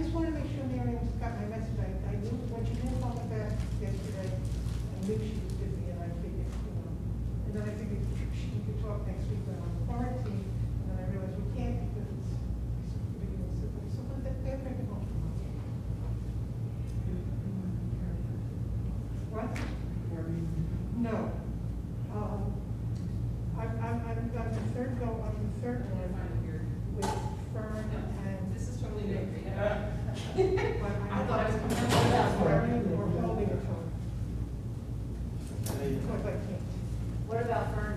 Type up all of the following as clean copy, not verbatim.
just wanted to make sure Miriam got my message. I knew, when she didn't call me back yesterday, I knew she was busy, and I figured, and then I figured she could talk next week when I'm on quarantine, and then I realized we can't because it's the beginning of September. So they're making home from us. What? No. I'm the third go, I'm the third one with Fern and. This is totally different. I thought I was coming up or holding a phone. Because I can't. What about Fern?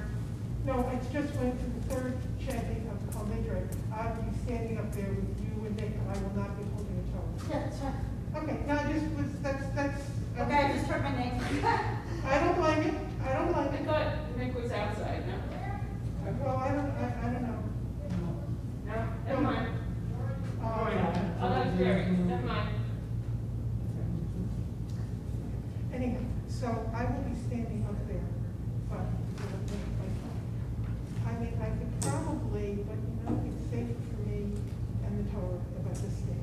No, it's just went to the third chanting of Kol Nidre. I'll be standing up there with you and Nick, and I will not be holding a phone. Yeah, that's fine. Okay, no, that's. Okay, I just heard my name. I don't blame you, I don't blame I you. thought Nick was outside, no? Well, I don't know. No, never mind. Uh, Oh, that's Jerry, never mind. Anyhow, so I will be standing up there, but I mean, I could probably, but it's safer for me and the Torah if I just stay there.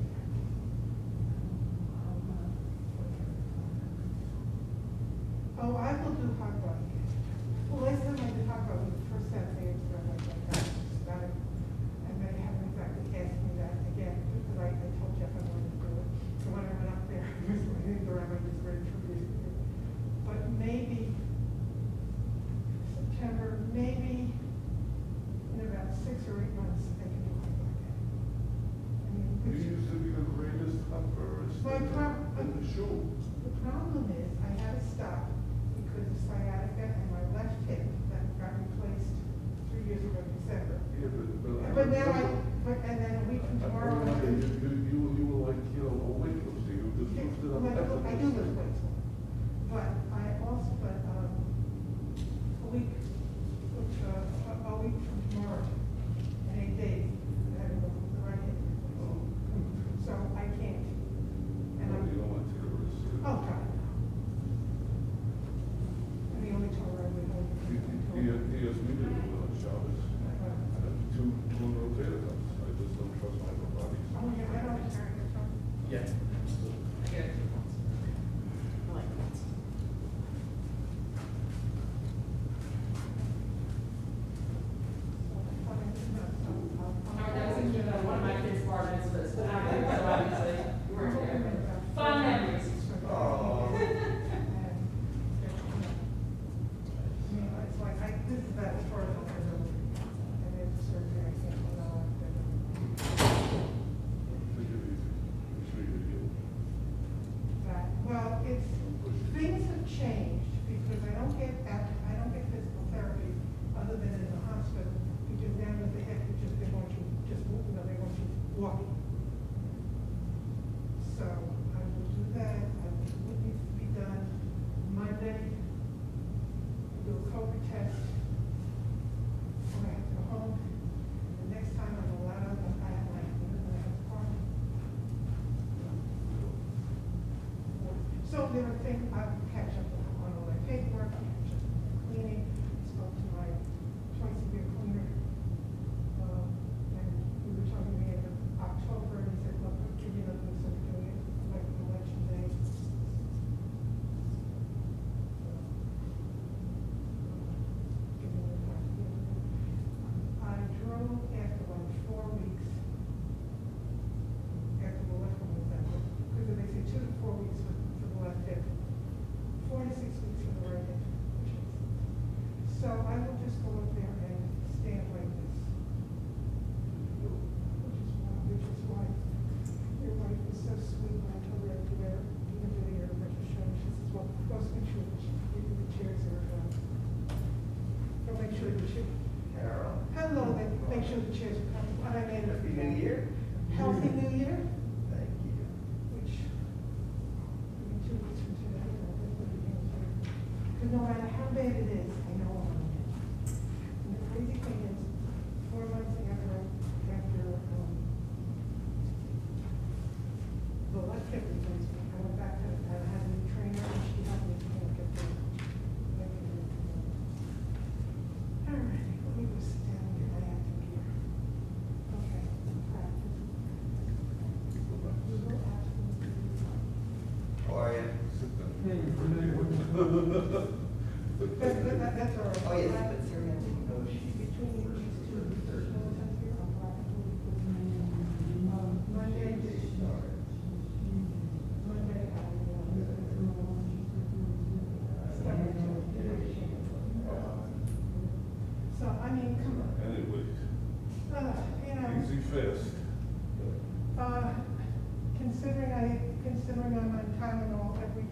Oh, I will do hot dog. Well, last time I did hot dog was the first Saturday of the month. I may haven't exactly asked me that again, because I told Jeff I wanted to do it. So when I went up there, I think the rabbi was very tribute. But maybe September, maybe in about 6 or 8 months, I can do hot dog. I mean, You used to be the greatest humperist in the show. the problem is I had to stop because of sciatica and my left hip that got replaced 3 years ago in December. Yeah, But now and then a week from tomorrow. You were like, a weightlifter. You just lifted up I do lift weights. But I also, a week from tomorrow, in 8 days, I have the right hip. So I can't. And I'm, You don't want to take a risk. oh, God. I'm the only Torah I would hold. He has me to do on Shabbos. I have two rotator cuffs. I just don't trust my body. Oh, yeah, I don't carry it from. Yeah. I get it. I like that. Oh, that was one of my kids' bar mitzvahs, but I didn't, so obviously you weren't there. Fun memories. Oh. It's like, this is that as far as I know. And it's surgery, I can't allow it. Take it easy. I'm sure you heal. That, well, it's, things have changed because I don't get physical therapy other than in the hospital, because now with the hip, they want you just moving, they want you walking. So I will do that, I will do what needs to be done Monday. Do a COVID test. When I have to go home, the next time I'm allowed, I have my, I have a car. So there are things, I'll catch up on all my paperwork, I'll catch up on my cleaning, spoke to my twice-a-year cleaner. And we were talking to me in October, and he said, look, I'll give you another week, so we're doing it like election day. I drove after like 4 weeks, after the left one was done, because they say 2 to 4 weeks for the left hip, 4 to 6 weeks for the right hip. So I will just go up there and stand like this. Which is why your wife was so sweet when I told her to wear even video that you showed. She says, well, go make sure that the chairs are, go make sure the chairs. Carol. Hello, make sure the chairs are coming. I made it. Happy New Year. Healthy New Year, Thank you. which, maybe 2 weeks from today, because no matter how bad it is, I know I'm on it. And the crazy thing is, 4 months after the left hip replacement, I went back to, I had a new trainer, and she helped me to get the. All right, let me go sit down and get my acting gear. Okay, practice. That's all right. Oh, yes, but Syria didn't know she Between these two, Monday, so, I mean, come on. Anyway, You know, easy fast. Considering I'm on Tylenol every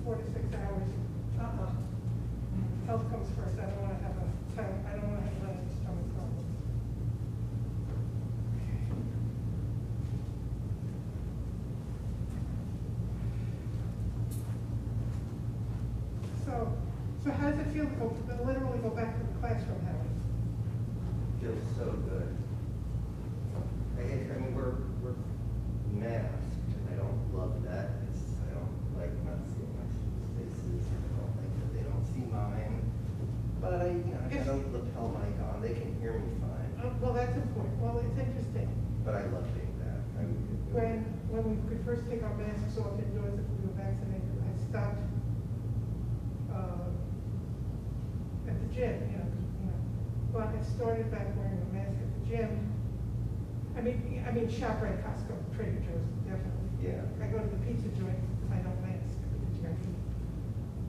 4 to 6 hours, health comes first. I don't wanna have stomach problems. So how does it feel to literally go back to the classroom, Howard? feels so good. I mean, we're masked, and I don't love that. I don't like not seeing my students' faces. I don't like that they don't see mine. But I got a lapel mic on. They can hear me fine. Well, that's important. Well, it's interesting. But I love being back. When we could first take our masks off indoors if we were vaccinated, I stopped at the gym, but I started back wearing a mask at the gym. I mean, Shomrei, Costco, Trader Joe's, definitely. Yeah. I go to the pizza joint, I don't mask,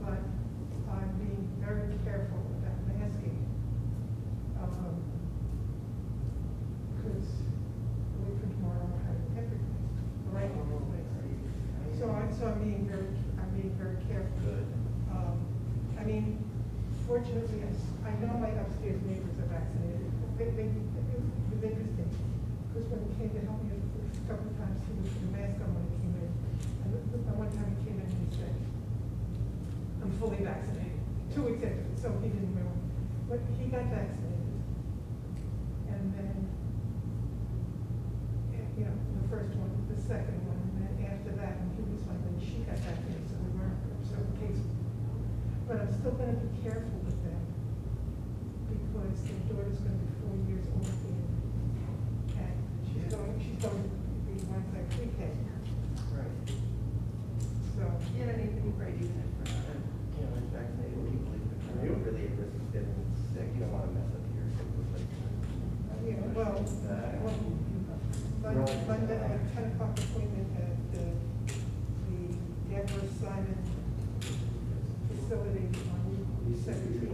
but I'm being very careful about masking. Because a week from tomorrow, I'm having everything, right? So I'm being very careful. Good. I mean, fortunately, I know my upstairs neighbors are vaccinated. It was interesting, because when he came to help me a couple of times, he was with a mask on when he came in. And one time he came in and he said, I'm fully vaccinated. 2 weeks after, so he didn't know. But he got vaccinated. And then, the first one, the second one, and then after that, when he was like, then she got vaccinated, so we weren't, so in case. But I'm still gonna be careful with them, because their daughter's gonna be 4 years old again. And she's going to be Montclair pre-K. Right. So, Yeah, and even right, even if we're not, vaccinated people, if you're really at risk of getting sick, you don't want to mess up your sick. Monday, I have a 10 o'clock appointment at the Edward Simon facility on 17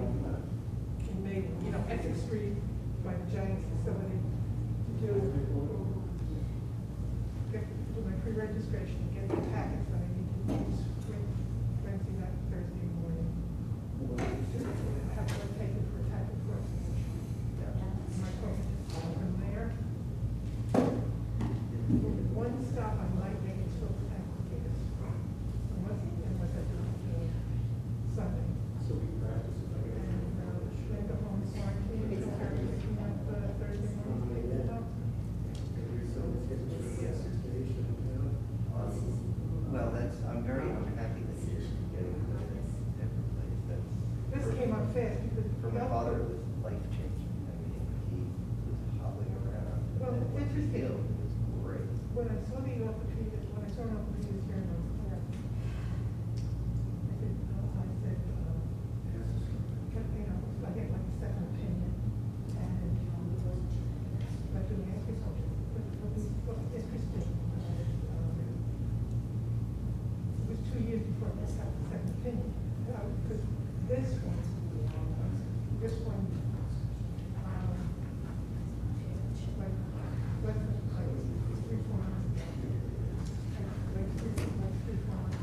in Maywood, Essex Street, by the Giants facility, to do my pre-registration, get the packets that I need to use Wednesday night, Thursday morning. I have to take it for a type of course. My focus is from there. One stop I might make is for the applicators. Unless I do it Sunday. So we practice it. And then go home and start cleaning, so I'm picking up Thursday morning. Well, I'm happy that you're getting to this different place. This came up fast because. For my father, it was life changing. I mean, he was hobbling around. Well, and what he interesting. did was great. When I saw an orthopedist here in Montclair, I get like a second opinion, and like doing agriculture, but interesting. It was 2 years before I got the second opinion, because this one, like 3-4 months ago. Like 3-4 months.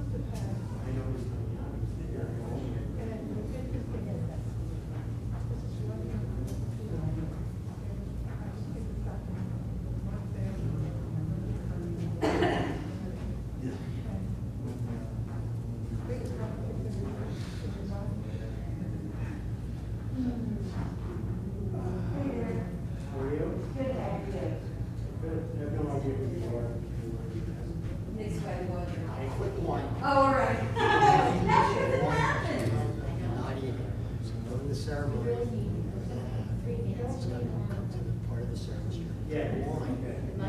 supposed to have. And then the pictures thing is that. This is one thing. I just think it's got one there. Biggest problem is How are you? Good, how are you? Good. I have no idea who you are. Next way, what? I quit one. Oh, all right. That's just it happened. Not even. So during the ceremony, it's going to come to the part of the service. Yeah. Wine. No,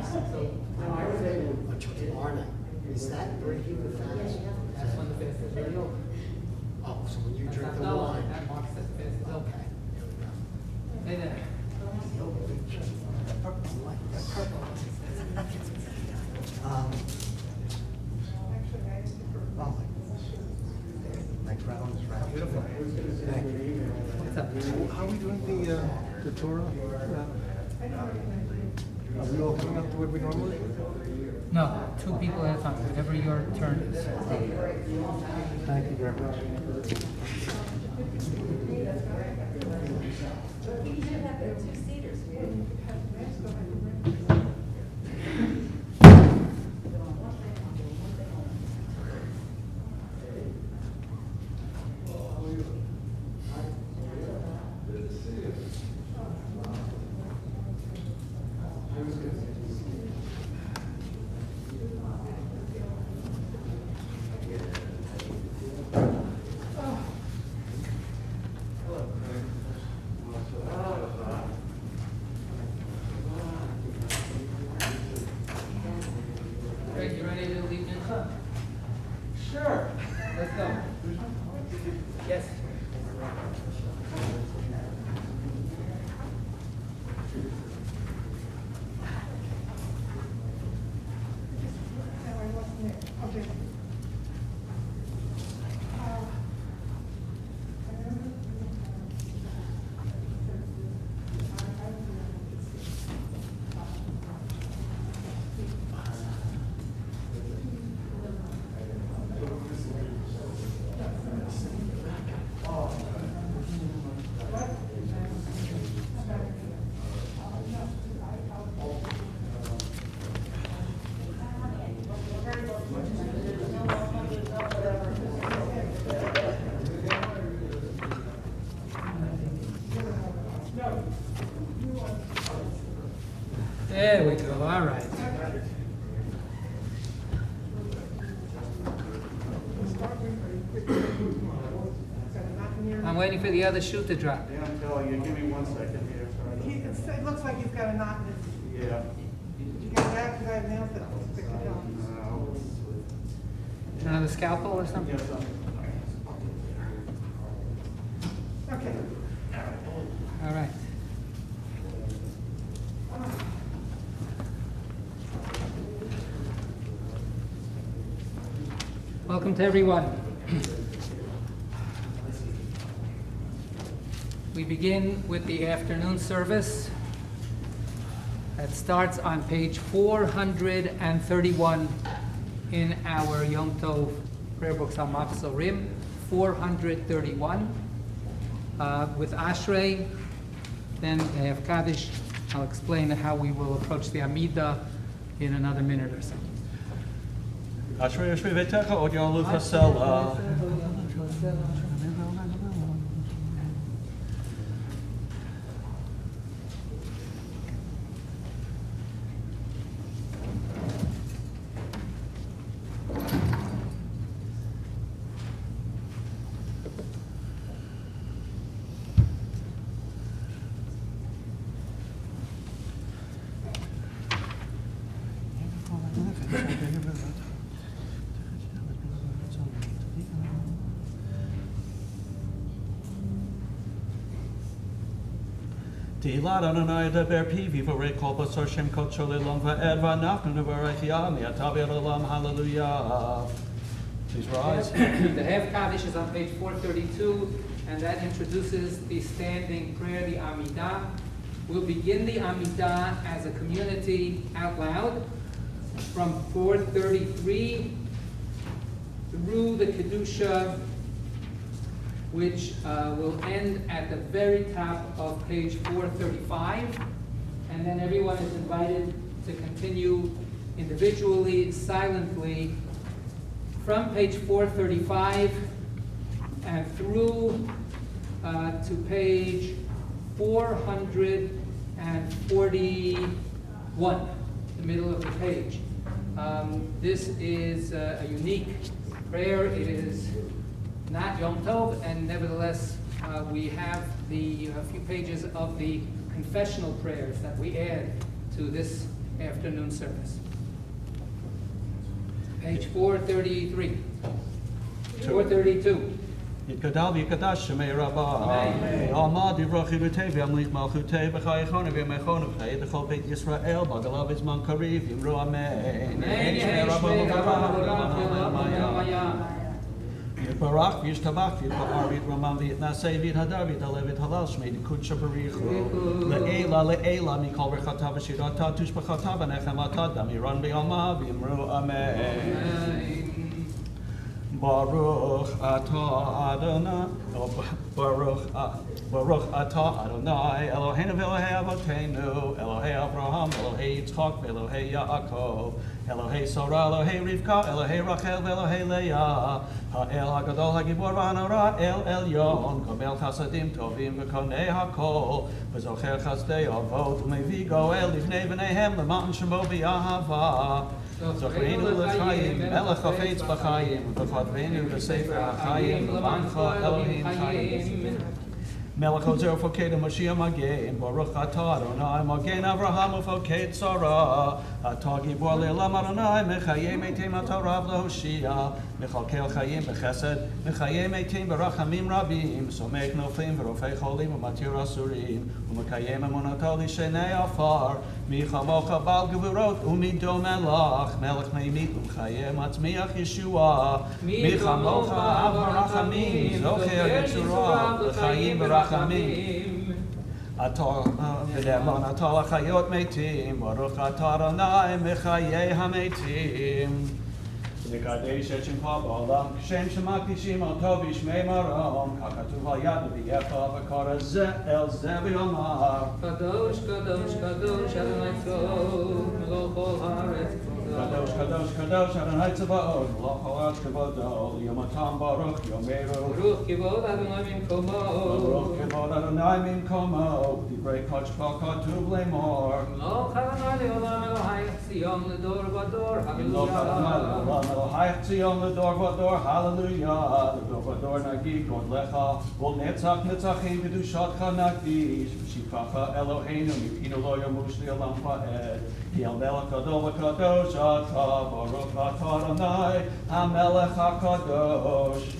I was able to. Tomorrow night. Is that breaking the fast? That's when the fast is really over. Oh, so when you That's drink not the double, wine. that marks that the fast is over. Okay. There we go. Hey there. Actually, I used to. Oh, my crown is wrapped. Beautiful. What's up? How are we doing the Torah? Are we all coming up to where we normally? No, 2 people at a time, whenever your turn is. Thank you very much. You should have the 2-seaters. Greg, you ready to leave Mincha? Sure. Let's go. Yes. No, I wasn't there. Okay. There we go, all right. I'm waiting for the other shoe to drop. Yeah, I'm telling you, give me 1 second here. It looks like he's got a knot in his, Yeah. did you get that? Because I have nails that stick it down. Another scalpel or something? Okay. All right. Welcome to everyone. We begin with the afternoon service. That starts on page 431 in our Yom Tov prayer books on Machzorim, 431. With Ashrei, then they have Kaddish. I'll explain how we will approach the Amidah in another minute or so. Ashrei Ashrei Vetecha Od Yalu Chasela. Tihilad Adonai Deber Pivi V'Rei Kol Basar Shem Kol Sholelom Va'ed V'Anachnu Nevarech Yam Yatav Olam Hallelujah. Please rise. The half Kaddish is on page 432, and that introduces the standing prayer, the Amidah. We'll begin the Amidah as a community out loud from 433 through do the Kedusha, which will end at the very top of page 435. And then everyone is invited to continue individually, silently, from page 435 and through to page 441, the middle of the page. This is a unique prayer. It is not Yom Tov, and nevertheless, we have the few pages of the confessional prayers that we add to this afternoon service. Page 433. 432. יתגדל ויקדש שמי רבה, יעמד יברוכי לוטי וימליך מלכותי בחייכון וימכון וחיי לכל בית ישראל, בגלה בזמן קריב, יאמרו אמן. שמי רבה וברה, יתברך וישתבח ויתפאר ויתרומם ויתנשא ויתהדר ויתעלה ויתהלל שמי דקודשא בריחו. לעילא לעילא מכל ברכתה ושירתה תושבחתה ונחמתה דמירן ביומה ויאמרו אמן. Baruch atah Adonai, Baruch atah Adonai, Eloheinu v'Elohei Avoteinu, Elohei Avraham, Elohei Yitzchak, Elohei Yaakov, Elohei Sarah, Elohei Rivka, Elohei Rachel, Elohei Leah, Ha'el HaGadol HaGibor v'Hanora, El Elyon, Gomel Chasadim Tovim v'Konei HaKol, v'Zocher Chazdei Avot, U'Mevi Goel Livnei V'neihem, L'Matan Shemo B'Yahava, זוכרנו לחיים, מלך החפץ בחיים, וכתבנו בספר החיים, למענך אלוהים חיים. מלך עוזר ופוקד המשיח מגן, ברוך אתה אדוני, מגן אברהם ופוקד שרה. אתה גיבור לעולם אדוני, מחיי מתים אתה רב להושיע. מכלכל חיים בחסד, מחיי מתים ברחמים רבים. סומך נופלים ורופא חולים ומתיר אסורים. ומקיים אמונתו לשני עפר. מי כמוך בעל גבורות ומי דומה לך. מלך ממית ומחיה מצמיח ישועה. מי כמוך אב הרחמים, זוכר יצורה לחיים ברחמים. אתה ונאמן אתה לחיות מתים, ברוך אתה אדוני מחיי המתים. לקדש את שמך בעולם, כשם שמקדישים אותו בשמי מרום, ככתוב על יד נביאך וקרא זה אל זה ויאמר. קדוש, קדוש, קדוש, אדוני צבאות, מלוא כל הארץ כבודו. קדוש, קדוש, קדוש, אדוני צבאות, מלוא כל הארץ כבודו. יומתם ברוך יאמרו. ברוך כבוד אדוני ממקומו. ברוך כבוד אדוני ממקומו. דברי קודשך כתוב לאמור. מלוך אדוני לעולם אלוהי ציון לדור ודור, מלוך אדוני לעולם אלוהי ציון לדור ודור, הללויה. לדור ודור נגיד גודלך, ולנצח נצחים קדושתך נקדיש. ושבחך אלוהינו מפינו לא ימוש לעולם ועד. כי המלך גדול וקדוש אתה, ברוך אתה אדוני המלך הקדוש.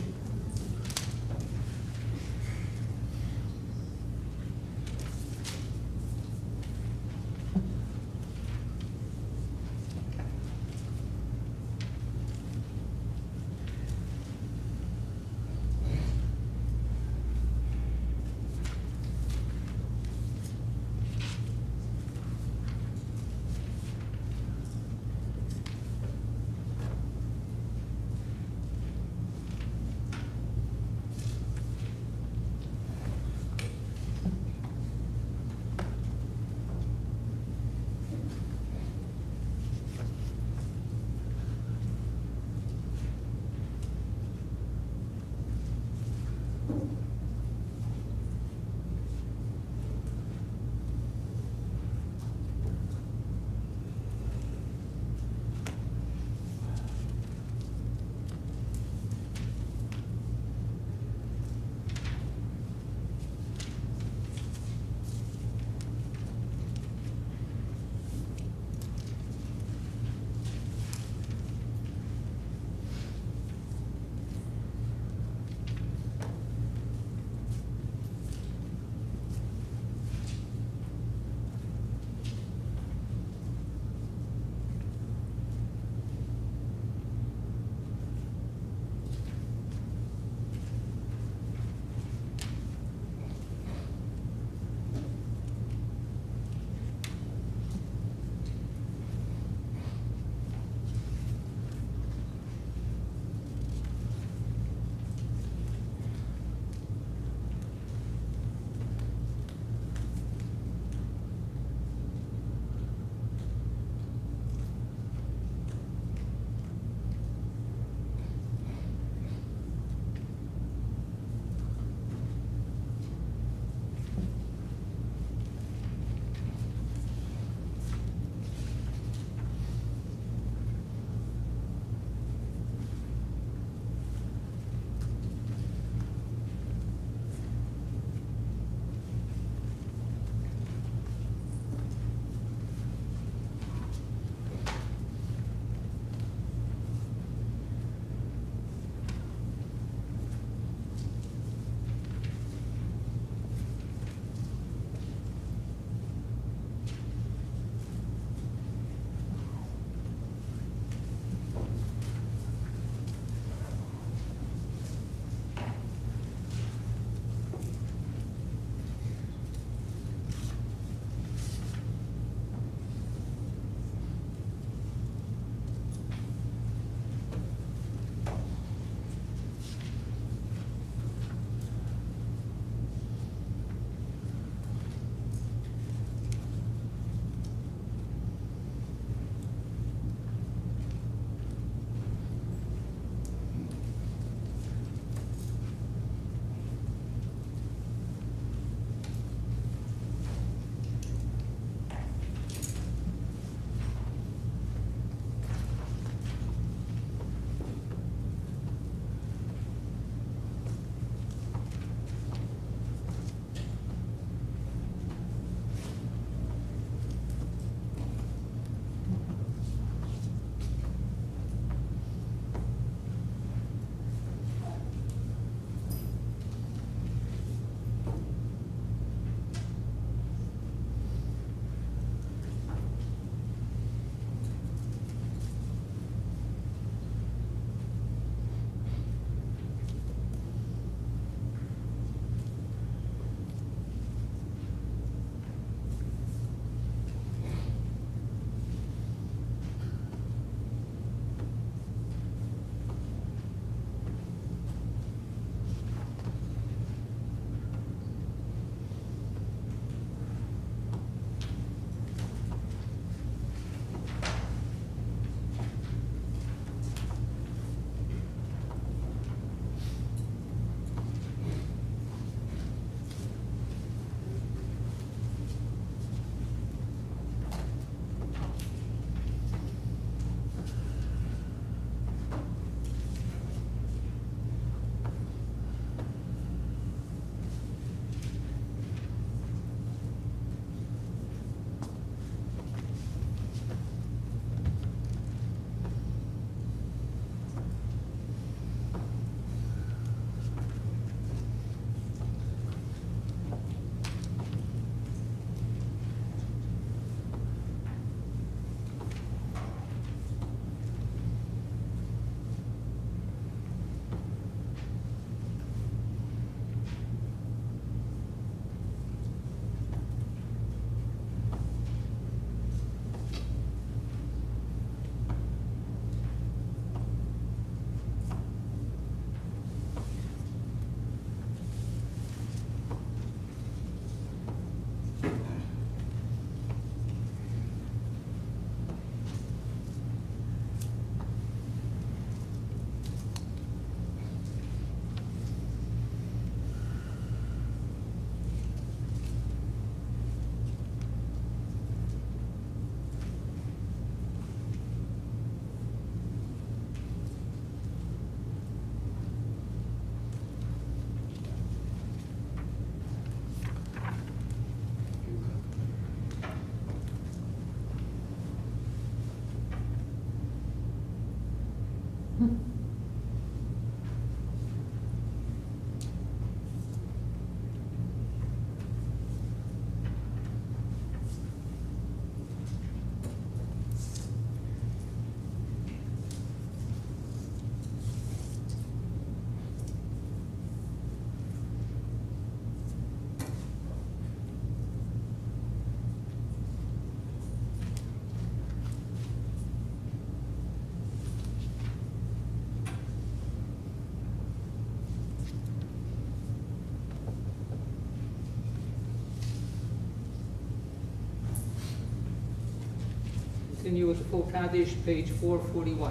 continue with the full Kaddish, page 441.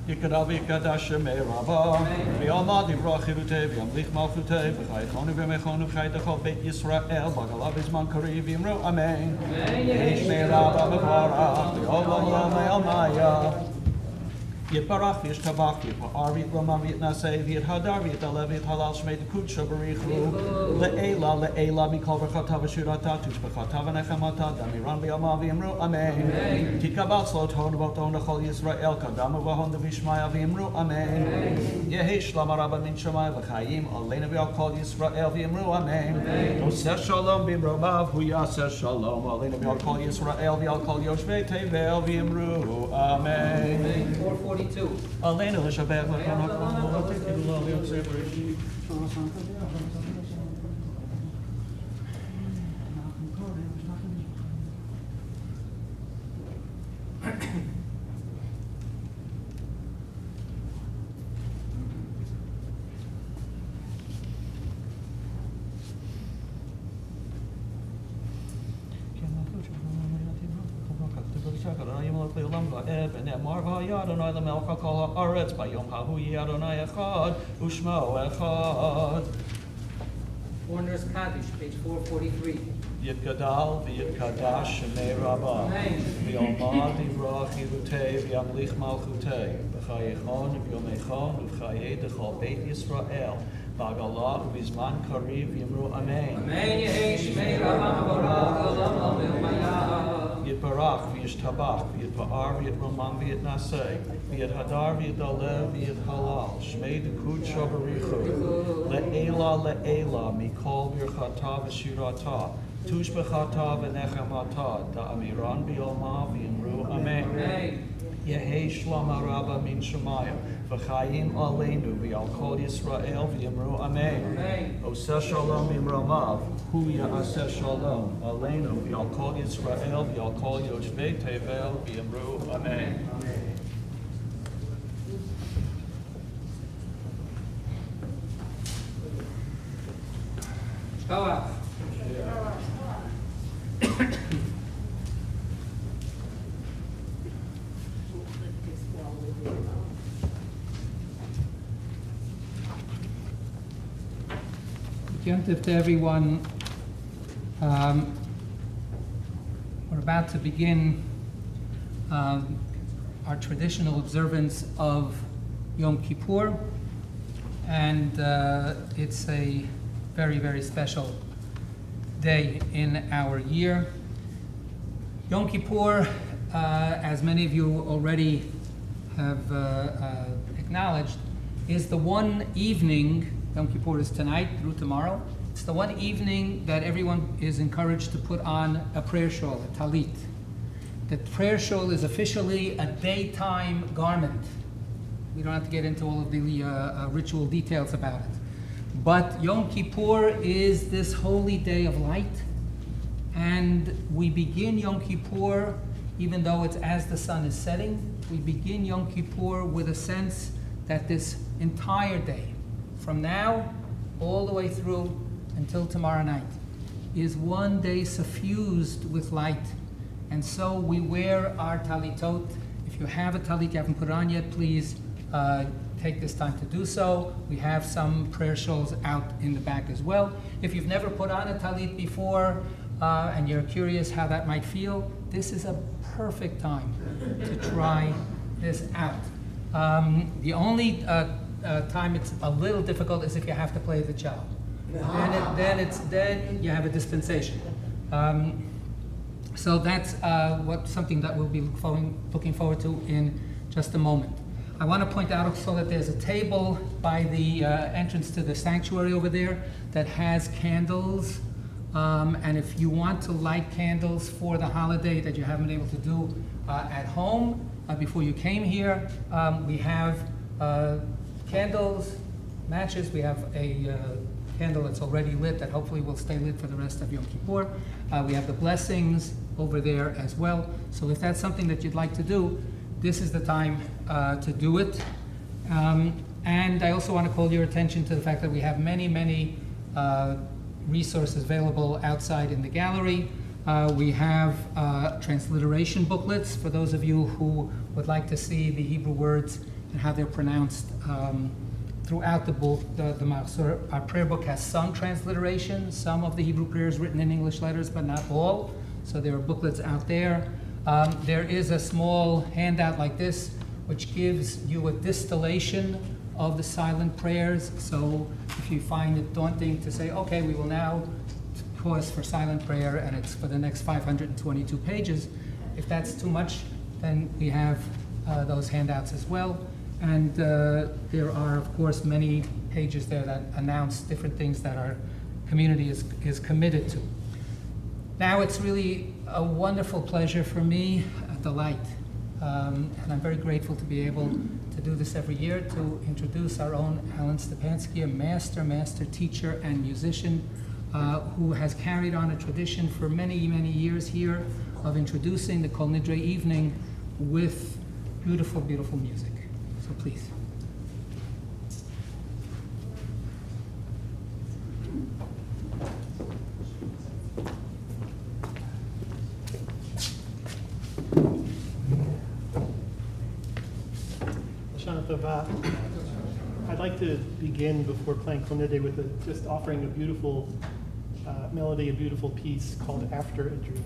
Yikadav yikadash shemei rabba, v'yalma divrach chirutei, v'yamlich malchutei, v'chaychonu v'mechonu v'chaytachol beit Yisrael, v'galav izman kari v'imru amen. Yehi shmei rabba v'varach, v'yolom lamei almaya. Yitbarach v'yishtabach, yitpa'ar v'yitramam v'yitnasei, v'yithadar v'yitalev v'yithalal shmei dekut shabarichu, le'ela mikol v'chatav v'shirata, tush v'chatav v'nechamata, damiran v'yalma v'yimru amen. Tikabal sloton v'oton l'chol Yisrael, kadamu v'hon v'yishmaya v'yimru amen. Yehi shlama rabba min shamay v'chayim, aleinu v'yalkol Yisrael v'yimru amen. Oseh shalom b'imromav, hu yaseh shalom, aleinu v'yalkol Yisrael v'yalkol yoshvei tevel v'yimru amen. 442. Aleinu l'shabech l'chon ha'kol, l'tikid l'ol yosef b'rishit. Warner's Kaddish, page 443. Yitgadal v'yitkadash shemei rabba, v'yolma divrach chirutei, v'yamlich malchutei, v'chayechon v'yomechon v'chayei dechol beit Yisrael, v'agalah v'izman kari v'yimru amen. Amen, Yehi shmei rabba v'varach, olam v'ilmaya. Yitbarach v'yishtabach, v'yitpa'ar v'yitramam v'yitnasei, v'yithadar v'yitalev v'yithalal, shmei dekut shabarichu, le'ela mikol v'yirchata v'shirata, tush b'chata v'nechamata, da'amiran b'yolma v'yimru amen. Yehi shlama rabba min shemayim, v'chayim aleinu v'yal kol Yisrael v'yimru amen. Oseh shalom b'imromav, hu ya'aseh shalom, aleinu v'yal kol Yisrael v'yal kol yoshvei tevel v'yimru amen. Shkoach. Yontif to everyone. We're about to begin our traditional observance of Yom Kippur, and it's a very, very special day in our year. Yom Kippur, as many of you already have acknowledged, is the one evening. Yom Kippur is tonight through tomorrow. It's the one evening that everyone is encouraged to put on a prayer shawl, a talit. The prayer shawl is officially a daytime garment. We don't have to get into all of the ritual details about it. But Yom Kippur is this holy day of light, and we begin Yom Kippur, even though it's as the sun is setting, we begin Yom Kippur with a sense that this entire day, from now all the way through until tomorrow night, is one day suffused with light. And so we wear our talitot. If you have a talit, you haven't put it on yet, please take this time to do so. We have some prayer shawls out in the back as well. If you've never put on a talit before and you're curious how that might feel, this is a perfect time to try this out. The only time it's a little difficult is if you have to play the cello. Then you have a dispensation. So that's something that we'll be looking forward to in just a moment. I want to point out also that there's a table by the entrance to the sanctuary over there that has candles. And if you want to light candles for the holiday that you haven't been able to do at home before you came here, we have candles, matches. We have a candle that's already lit that hopefully will stay lit for the rest of Yom Kippur. We have the blessings over there as well. So if that's something that you'd like to do, this is the time to do it. And I also want to call your attention to the fact that we have many resources available outside in the gallery. We have transliteration booklets for those of you who would like to see the Hebrew words and how they're pronounced throughout the book. The Machzor, our prayer book, has some transliteration, some of the Hebrew prayers written in English letters, but not all. So there are booklets out there. There is a small handout like this, which gives you a distillation of the silent prayers. So if you find it daunting to say, okay, we will now pause for silent prayer, and it's for the next 522 pages. If that's too much, then we have those handouts as well. And there are, of course, many pages there that announce different things that our community is committed to. Now it's really a wonderful pleasure for me, a delight, and I'm very grateful to be able to do this every year, to introduce our own Alan Stepansky, a master teacher and musician, who has carried on a tradition for many years here of introducing the Kol Nidre evening with beautiful music. So please. Shana Tova. I'd like to begin before playing Kol Nidre with just offering a beautiful melody, a beautiful piece called After a Dream.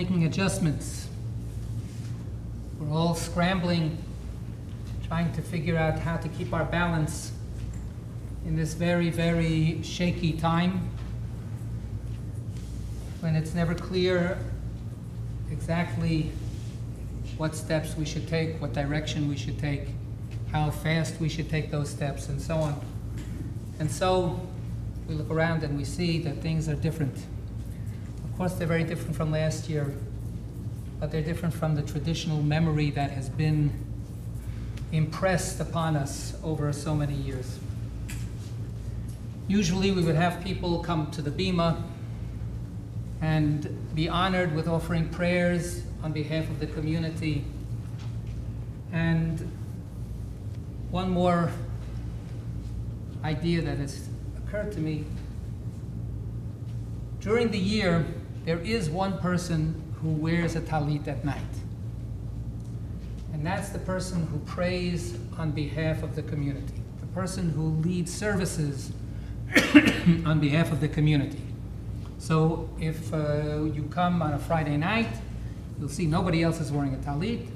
making adjustments. We're all scrambling, trying to figure out how to keep our balance in this very, very shaky time when it's never clear exactly what steps we should take, what direction we should take, how fast we should take those steps, and so on. And so we look around and we see that things are different. Of course, they're very different from last year, but they're different from the traditional memory that has been impressed upon us over so many years. Usually we would have people come to the Bima and be honored with offering prayers on behalf of the community. And one more idea that has occurred to me. During the year, there is one person who wears a talit at night. And that's the person who prays on behalf of the community, the person who leads services on behalf of the community. So if you come on a Friday night, you'll see nobody else is wearing a talit,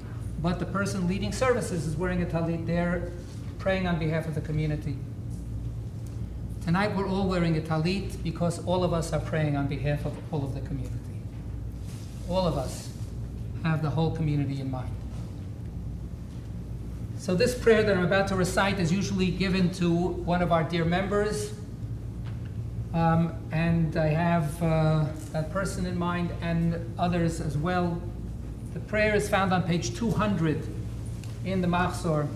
but the person leading services is wearing a talit. They're praying on behalf of the community. Tonight we're all wearing a talit because all of us are praying on behalf of all of the community. All of us have the whole community in mind. So this prayer that I'm about to recite is usually given to one of our dear members. And I have that person in mind and others as well. The prayer is found on page 200 in the Machzor.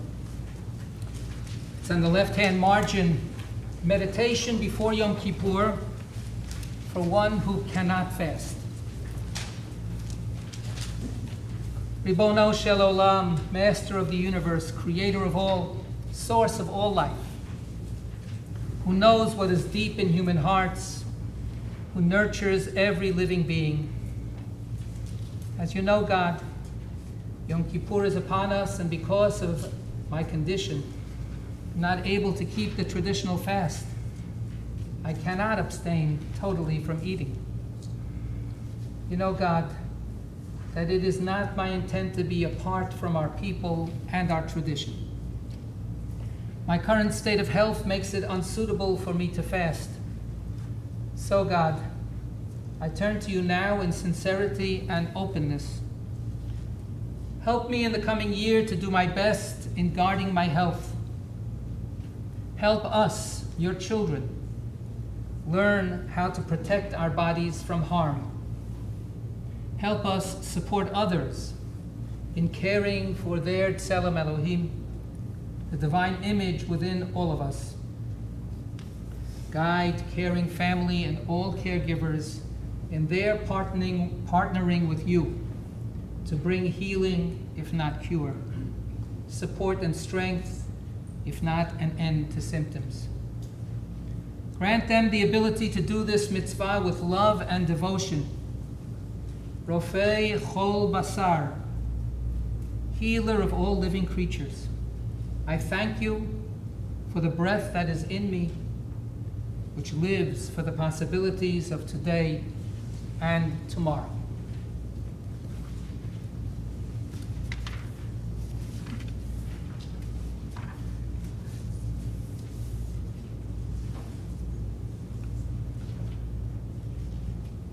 It's on the left-hand margin. Meditation before Yom Kippur for one who cannot fast. Ribono Shel Olam, Master of the universe, Creator of all, Source of all life, who knows what is deep in human hearts, who nurtures every living being. As you know, God, Yom Kippur is upon us, and because of my condition, I'm not able to keep the traditional fast. I cannot abstain totally from eating. You know, God, that it is not my intent to be apart from our people and our tradition. My current state of health makes it unsuitable for me to fast. So, God, I turn to you now in sincerity and openness. Help me in the coming year to do my best in guarding my health. Help us, your children, learn how to protect our bodies from harm. Help us support others in caring for their Tselem Elohim, the divine image within all of us. Guide caring family and all caregivers in their partnering with you to bring healing, if not cure, support and strength, if not an end to symptoms. Grant them the ability to do this mitzvah with love and devotion. Rofei Chol Basar, healer of all living creatures, I thank you for the breath that is in me, which lives for the possibilities of today and tomorrow.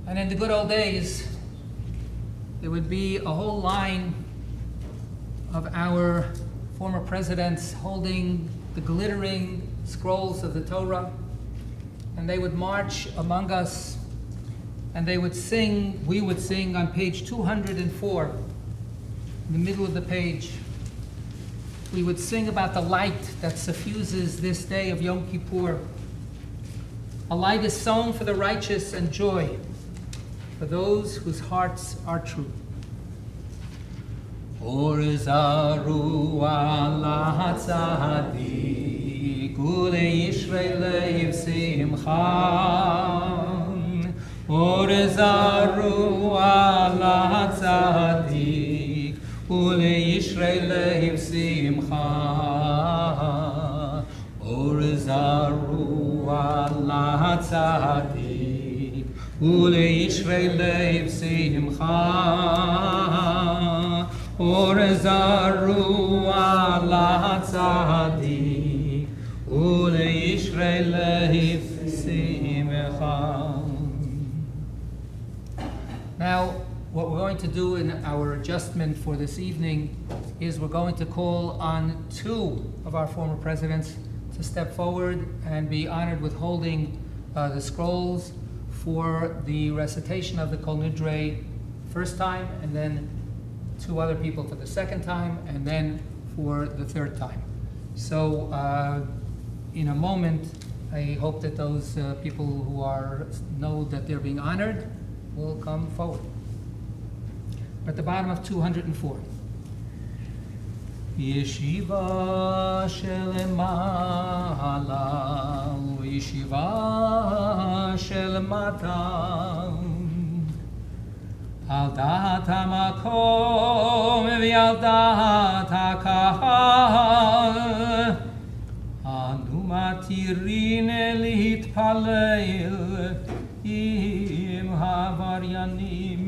And in the good old days, there would be a whole line of our former presidents holding the glittering scrolls of the Torah, and they would march among us, and they would sing, we would sing on page 204, in the middle of the page. We would sing about the light that suffuses this day of Yom Kippur. A light is sown for the righteous and joy for those whose hearts are true. Or zaru ala tzadik uleishrei leiv simcha. Or zaru ala tzadik uleishrei leiv simcha. Or zaru ala tzadik ולישרי לב שמחה, אור זרוע לצדיק, ולישרי לב שמחה. Now, what we're going to do in our adjustment for this evening is we're going to call on two of our former presidents to step forward and be honored with holding the scrolls for the recitation of the Kol Nidre first time, and then two other people for the second time, and then for the third time. So in a moment, I hope that those people who know that they're being honored will come forward. At the bottom of 204. Yeshiva shel ma'ala, yeshiva shel mata, al da'at ha'makom ve'al da'at ha'kahal, anu matirin litpalel im havaryanim.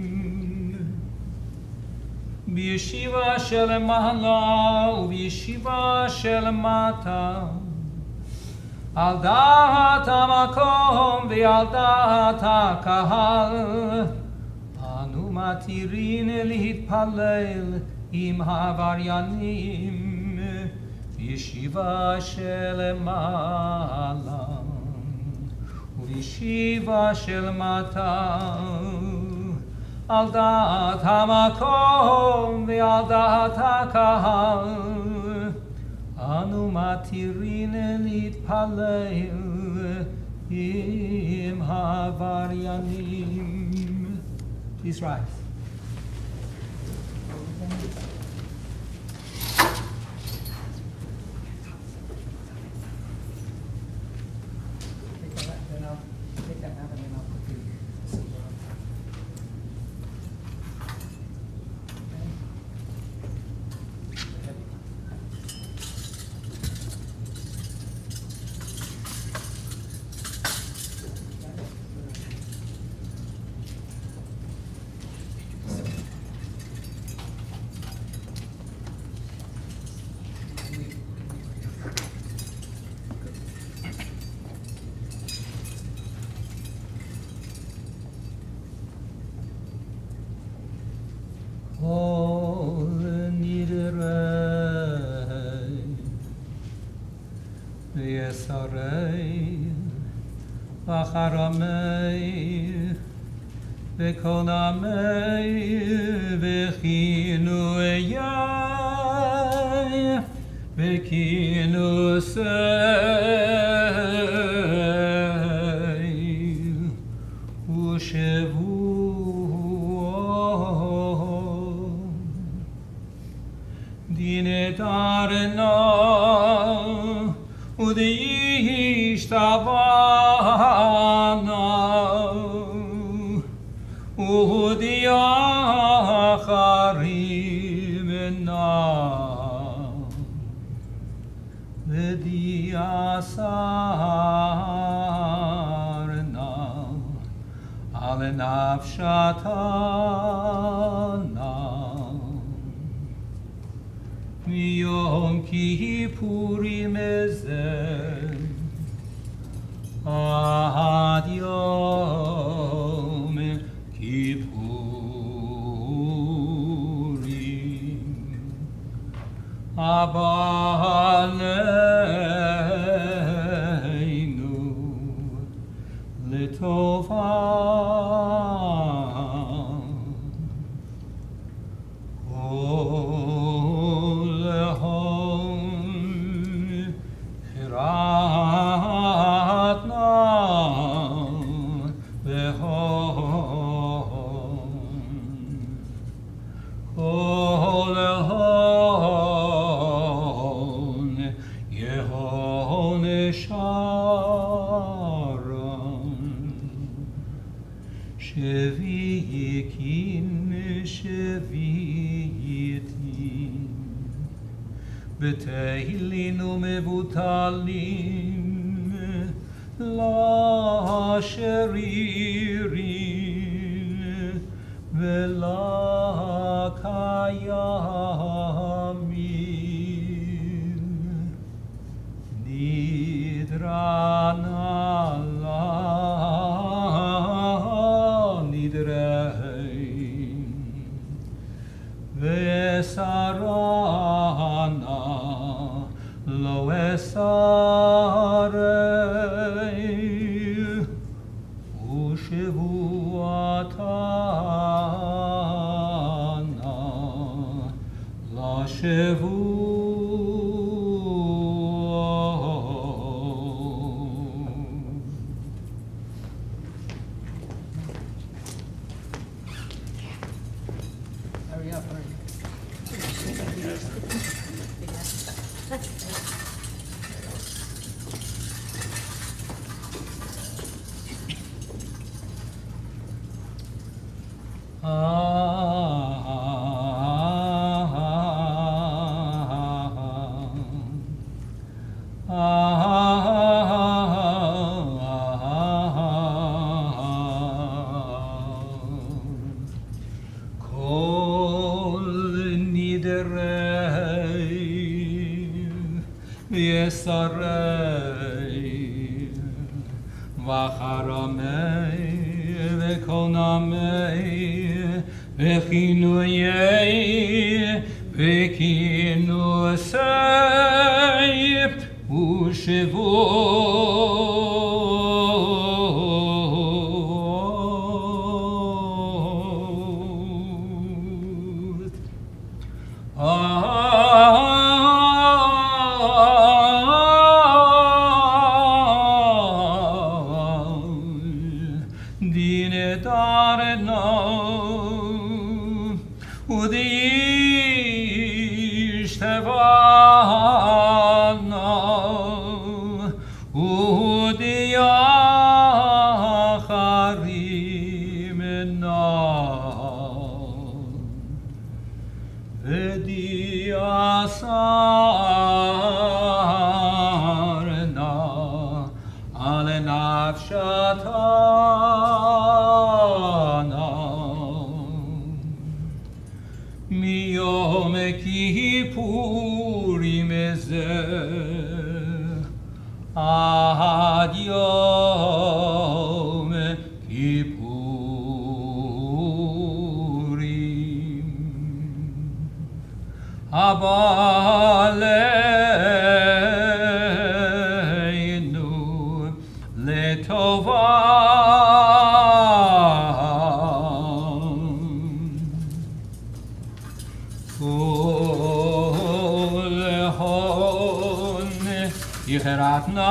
בישיבה של מעלה ובישיבה של מטה, על דעת המקום ועל דעת הקהל, אנו מתירים להתפלל עם העבריינים. בישיבה של מעלה ובישיבה של מטה, על דעת המקום ועל דעת הקהל, אנו מתירים להתפלל עם העבריינים. Please rise. Take that now and then I'll put the silver on. Kol Nidre v'yesarei v'charamei v'kol amei v'chinuei v'kinusei u'shevu Dinetarna udishtabana udiacharimena v'diasarna alenafshatana Yom Kippurim ezeh ad Yom Kippurim Abba Aleinu L'tova בתהילין ומבוטלים לשרירים vela kayamim nidrana la nidreim vesarana lo esarei ushevuatana la shevu Hurry up, hurry. Kol Nidre Yesarei Vacharamei Vekonamei Vechinuyei Vekinusei Ushevut Dine darna udishtevana udiacharimena vediasarna ale nafshatana miyom kippurim ezeh ad yom kippurim Abaleinu letova Kulehon yicheratna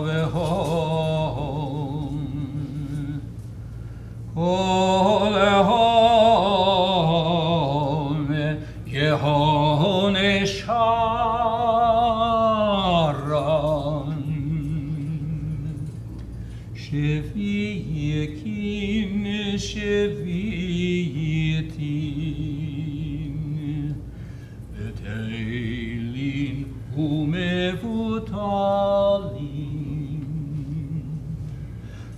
vehon Kulehon yehon esharan Sheviyekin sheviyetin Beteilin umevutalin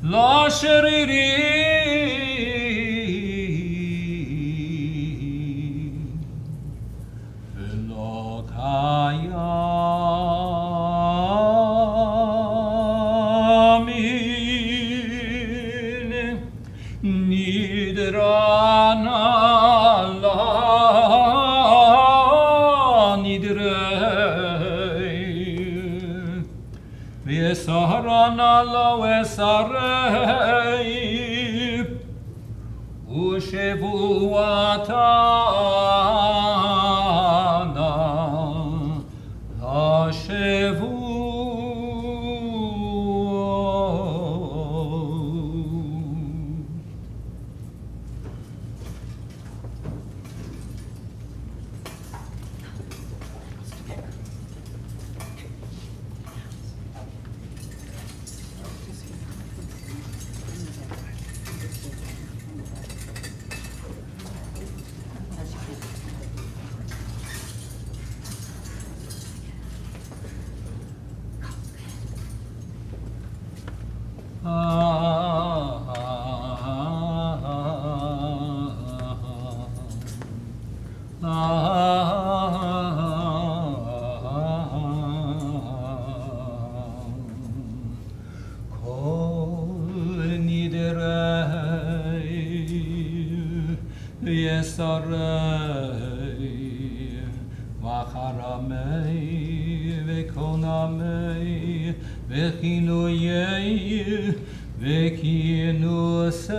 La sheririn Velo kayamin Nidrana la nidre Vesarana la vesarei Ushevuatana la shevu ויסרי וחרמי וקונמי וכינויי וכינוסי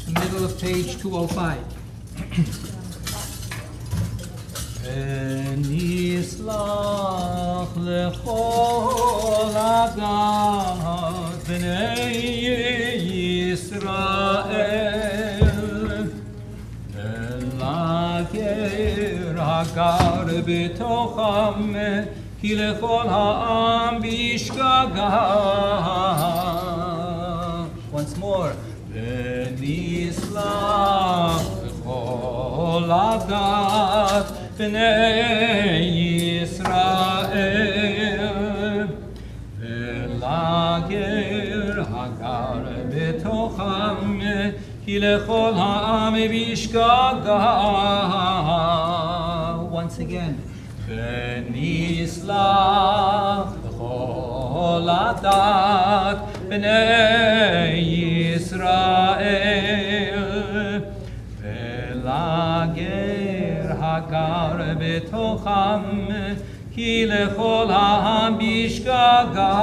Middle of page 205. ונסלח לכל עדת בני ישראל ולגר הגר בתוכם כי לכל העם בשגגה. Once more. ונסלח לכל עדת בני ישראל ולגר הגר בתוכם כי לכל העם בשגגה. Once again. ונסלח לכל עדת בני ישראל ולגר הגר בתוכם כי לכל העם בשגגה.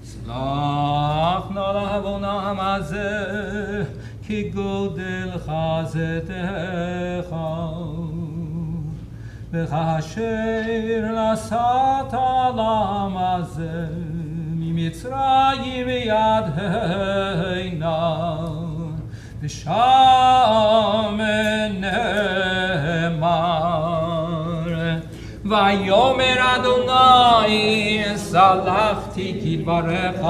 סלח העולם הזה, כי גודל חסדך. וכאשר נשאת לעם הזה, ממצרים ידהנה, ושם נאמר, ויאמר אדוני, סלחתי כדבריך.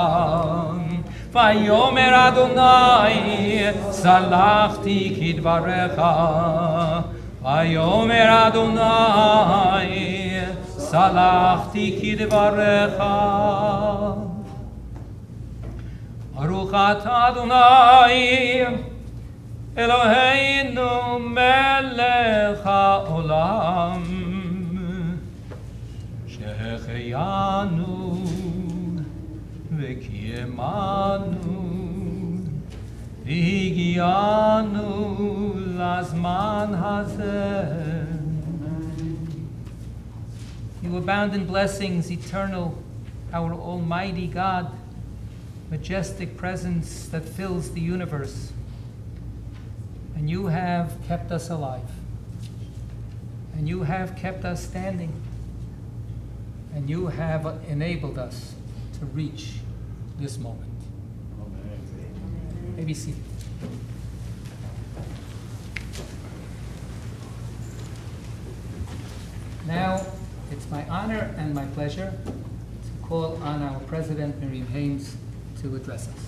ויאמר אדוני, סלחתי כדבריך. ויאמר אדוני, סלחתי כדבריך. ברוך אתה אדוני, אלוהינו מלך העולם, שהחיינו וקיימנו והגיענו לזמן הזה. You abound in blessings, eternal, our Almighty God, majestic presence that fills the universe. And you have kept us alive. And you have kept us standing. And you have enabled us to reach this moment. May be seated. Now, it's my honor and my pleasure to call on our President, Miriam Haynes, to address us.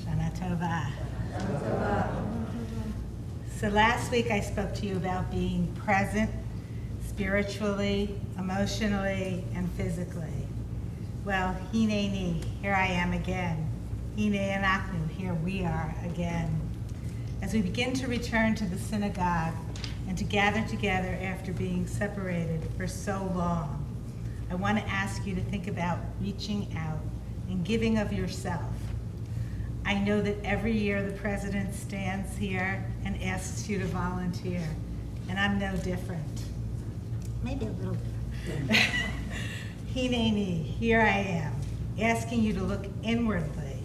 Shana Tova. So last week I spoke to you about being present spiritually, emotionally, and physically. Well, Hineni, here I am again. Hine Anachnu, here we are again. As we begin to return to the synagogue and to gather together after being separated for so long, I want to ask you to think about reaching out and giving of yourself. I know that every year the president stands here and asks you to volunteer, and I'm no different. Maybe a little bit. Hineni, here I am, asking you to look inwardly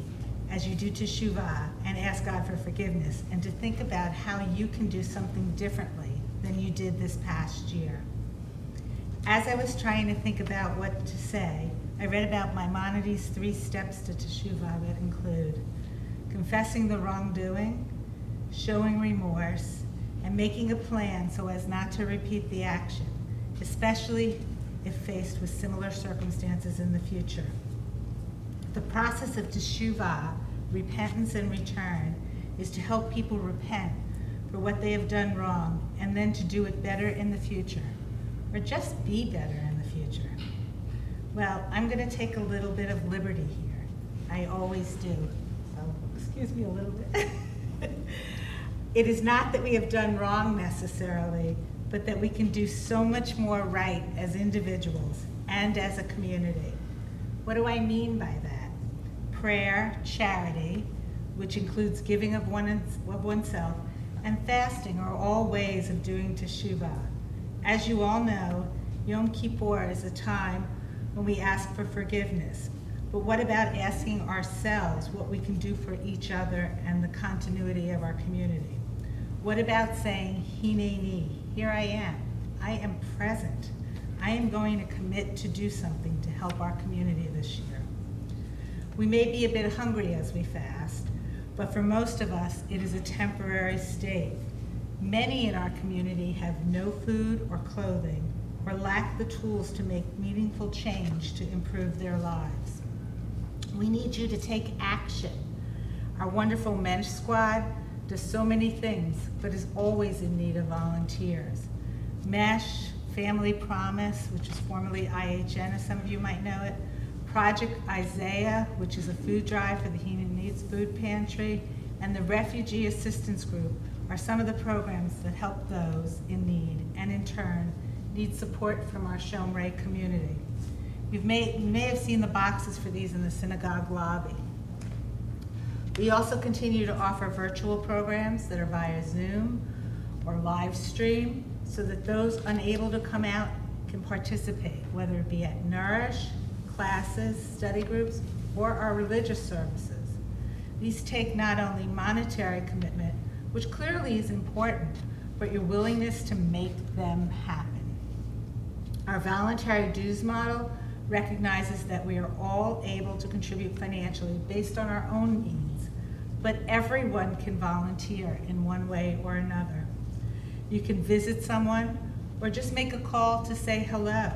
as you do teshuvah and ask God for forgiveness, and to think about how you can do something differently than you did this past year. As I was trying to think about what to say, I read about Maimonides' 3 steps to teshuvah that include confessing the wrongdoing, showing remorse, and making a plan so as not to repeat the action, especially if faced with similar circumstances in the future. The process of teshuvah, repentance and return, is to help people repent for what they have done wrong and then to do it better in the future, or just be better in the future. Well, I'm going to take a little bit of liberty here. I always do. So excuse me a little bit. It is not that we have done wrong necessarily, but that we can do so much more right as individuals and as a community. What do I mean by that? Prayer, charity, which includes giving of oneself, and fasting are all ways of doing teshuvah. As you all know, Yom Kippur is a time when we ask for forgiveness. But what about asking ourselves what we can do for each other and the continuity of our community? What about saying, Hineni, here I am present. I am going to commit to do something to help our community this year. We may be a bit hungry as we fast, but for most of us, it is a temporary state. Many in our community have no food or clothing, or lack the tools to make meaningful change to improve their lives. We need you to take action. Our wonderful mensch squad does so many things, but is always in need of volunteers. MESH, Family Promise, which is formerly IHN, as some of you might know it, Project Isaiah, which is a food drive for the Human Needs Food Pantry, and the Refugee Assistance Group are some of the programs that help those in need, and in turn, need support from our Shomrei community. You may have seen the boxes for these in the synagogue lobby. We also continue to offer virtual programs that are via Zoom or live stream so that those unable to come out can participate, whether it be at Nourish, classes, study groups, or our religious services. These take not only monetary commitment, which clearly is important, but your willingness to make them happen. Our voluntary dues model recognizes that we are all able to contribute financially based on our own means, but everyone can volunteer in one way or another. You can visit someone or just make a call to say hello,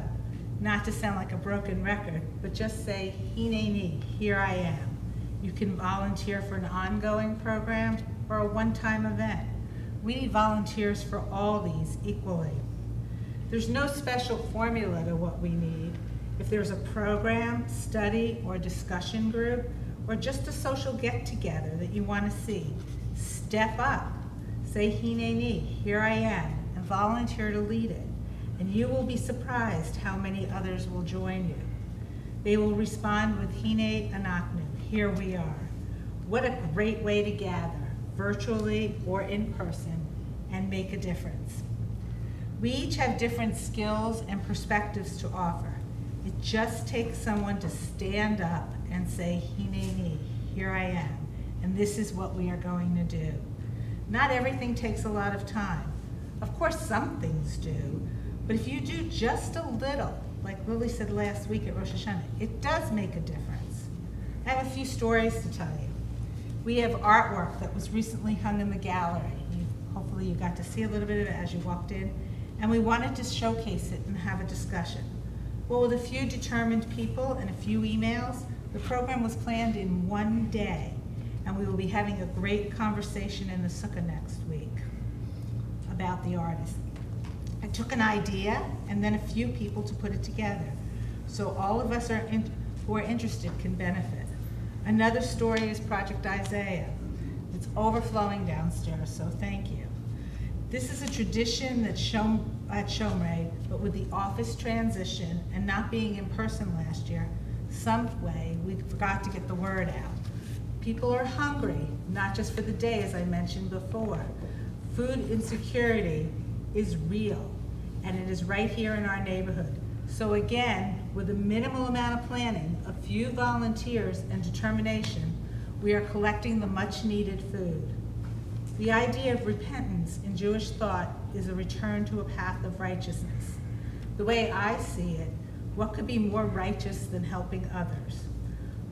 not to sound like a broken record, but just say, Hineni, here I am. You can volunteer for an ongoing program or a one-time event. We need volunteers for all these equally. There's no special formula to what we need. If there's a program, study, or discussion group, or just a social get-together that you want to see, step up. Say, Hineni, here I am, and volunteer to lead it. And you will be surprised how many others will join you. They will respond with Hine Anaknu, here we are. What a great way to gather, virtually or in person, and make a difference. We each have different skills and perspectives to offer. It just takes someone to stand up and say, Hineni, here I am, and this is what we are going to do. Not everything takes a lot of time. Of course, some things do, but if you do just a little, like Lily said last week at Rosh Hashanah, it does make a difference. I have a few stories to tell you. We have artwork that was recently hung in the gallery. Hopefully you got to see a little bit of it as you walked in, and we wanted to showcase it and have a discussion. Well, with a few determined people and a few emails, the program was planned in one day, and we will be having a great conversation in the sukkah next week about the artist. I took an idea and then a few people to put it together, so all of us who are interested can benefit. Another story is Project Isaiah. It's overflowing downstairs, so thank you. This is a tradition at Shomrei, but with the office transition and not being in person last year, some way we forgot to get the word out. People are hungry, not just for the day, as I mentioned before. Food insecurity is real, and it is right here in our neighborhood. So again, with a minimal amount of planning, a few volunteers, and determination, we are collecting the much-needed food. The idea of repentance in Jewish thought is a return to a path of righteousness. The way I see it, what could be more righteous than helping others?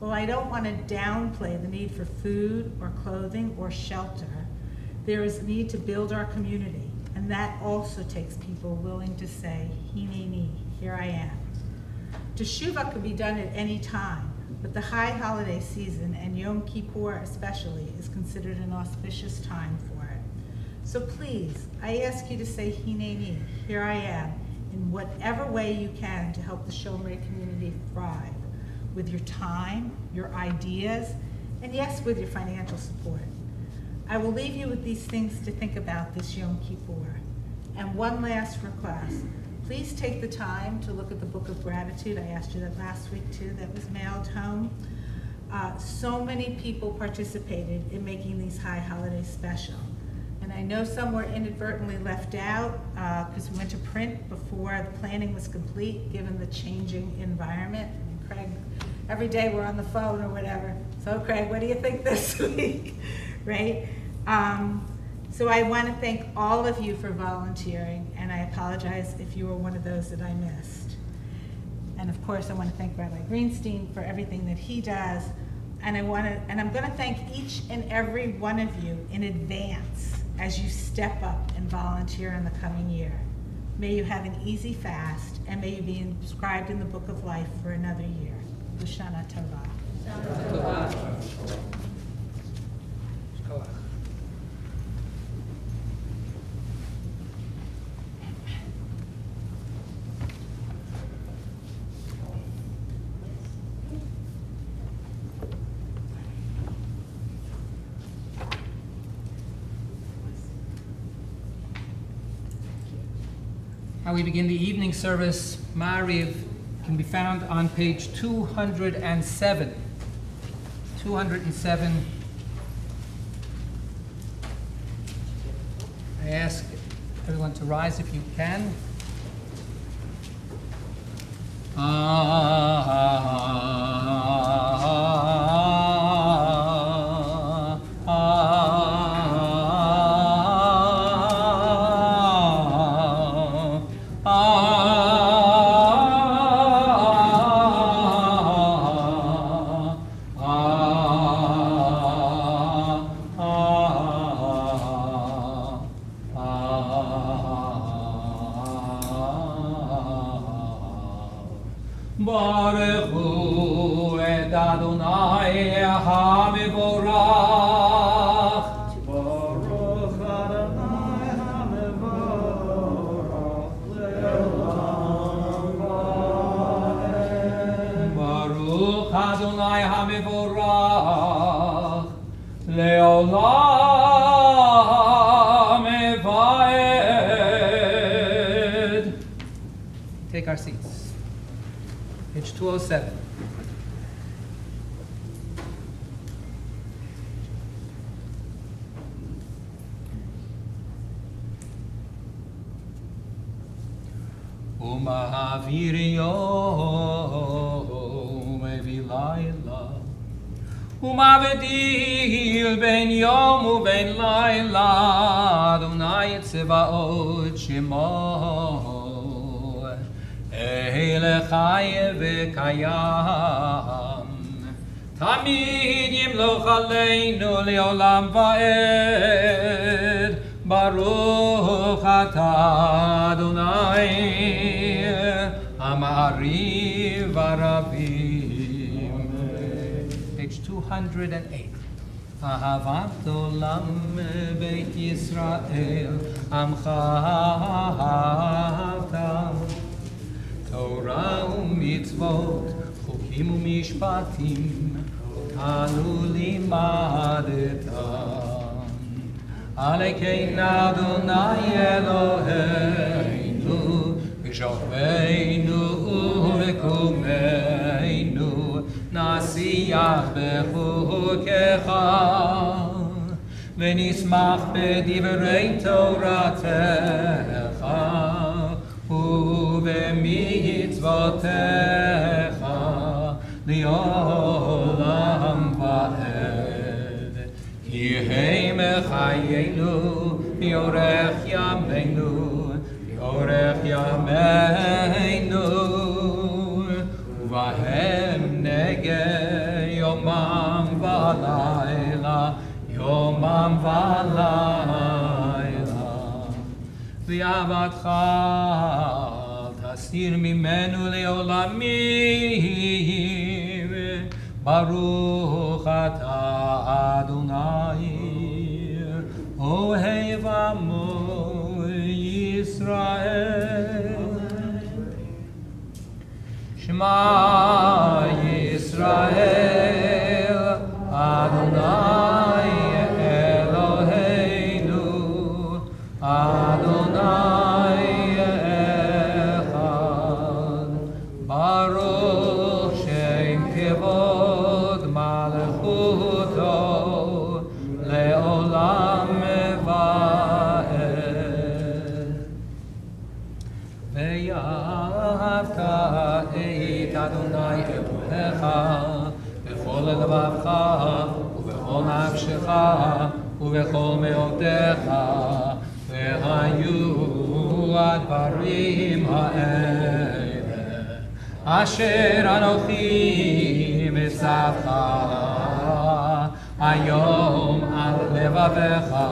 Well, I don't want to downplay the need for food or clothing or shelter. There is a need to build our community, and that also takes people willing to say, Hineni, here I am. Teshuvah could be done at any time, but the high holiday season, and Yom Kippur especially, is considered an auspicious time for it. So please, I ask you to say, Hineni, here I am, in whatever way you can to help the Shomrei community thrive, with your time, your ideas, and yes, with your financial support. I will leave you with these things to think about this Yom Kippur. And one last request. Please take the time to look at the Book of Gratitude. I asked you that last week too, that was mailed home. So many people participated in making these high holidays special. And I know some were inadvertently left out because we went to print before the planning was complete, given the changing environment. And Craig, every day we're on the phone or whatever. So Craig, what do you think this week, right? So I want to thank all of you for volunteering, and I apologize if you were one of those that I missed. And of course, I want to thank Rabbi Greenstein for everything that he does. And I'm going to thank each and every one of you in advance as you step up and volunteer in the coming year. May you have an easy fast, and may you be inscribed in the Book of Life for another year. Hoshana Tova. How we begin the evening service, Ma'ariv, can be found on page 207. 207 to rise if you can. Baruch hu et Adonai ha-mevorach. Baruch Adonai ha-mevorach le'olam va'ed. Baruch Adonai ha-mevorach le'olam va'ed. Take our seats. Page 207. Uma'avir yom v'layla Uma'vedil ben yom u'ben layla Adonai tzevaot shemo Eile chai v'kayam Tamid yimloch aleinu le'olam va'ed Baruch atah Adonai Amari v'arabim. Page 208. Ahavat olam beit Yisrael Amcha ahavta Torah u'mitzvot Chukim u'mishpatim Otanu limadetam Alekein Adonai Eloheinu V'shochveinu u'v'kumeinu Nasiyach b'chukecha V'nismach b'divrei Toratecha U'b'mitzvotecha Li'olam va'ed Ki hei mechayenu Yorech yameinu Yorech yameinu Uvahem nege Yomam v'alayla Yomam v'alayla V'yavatcha Tasir mimenu le'olamim Baruch atah Adonai Ohev amo Yisrael Shema Yisrael Adonai Eloheinu Adonai Echad Baruch Shem Kevod Malchuto Le'olam Va'ed Ve'yahavta et Adonai Elohecha B'chol levavecha U'b'chol nafshecha U'b'chol me'odecha Ve'hayu advarim ha'ele Asher anochi mitzavcha Hayom al levavecha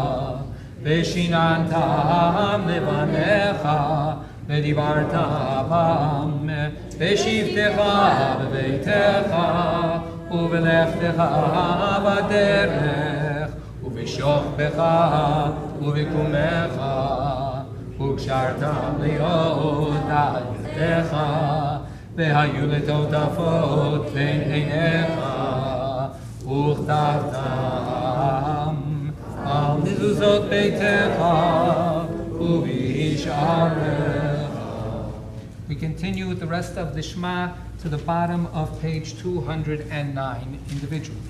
Ve'shinantam levanecha Ve'divarta bam Ve'shivtecha bebeitecha Uvelechtecha baderech Uveshochbecha Uvekumecha Uksharta leot al yadecha Ve'hayu letotafot ben einecha Uchtartam Al mizuzot beitecha Uvisharecha. We continue with the rest of the Shema to the bottom of page 209 individually.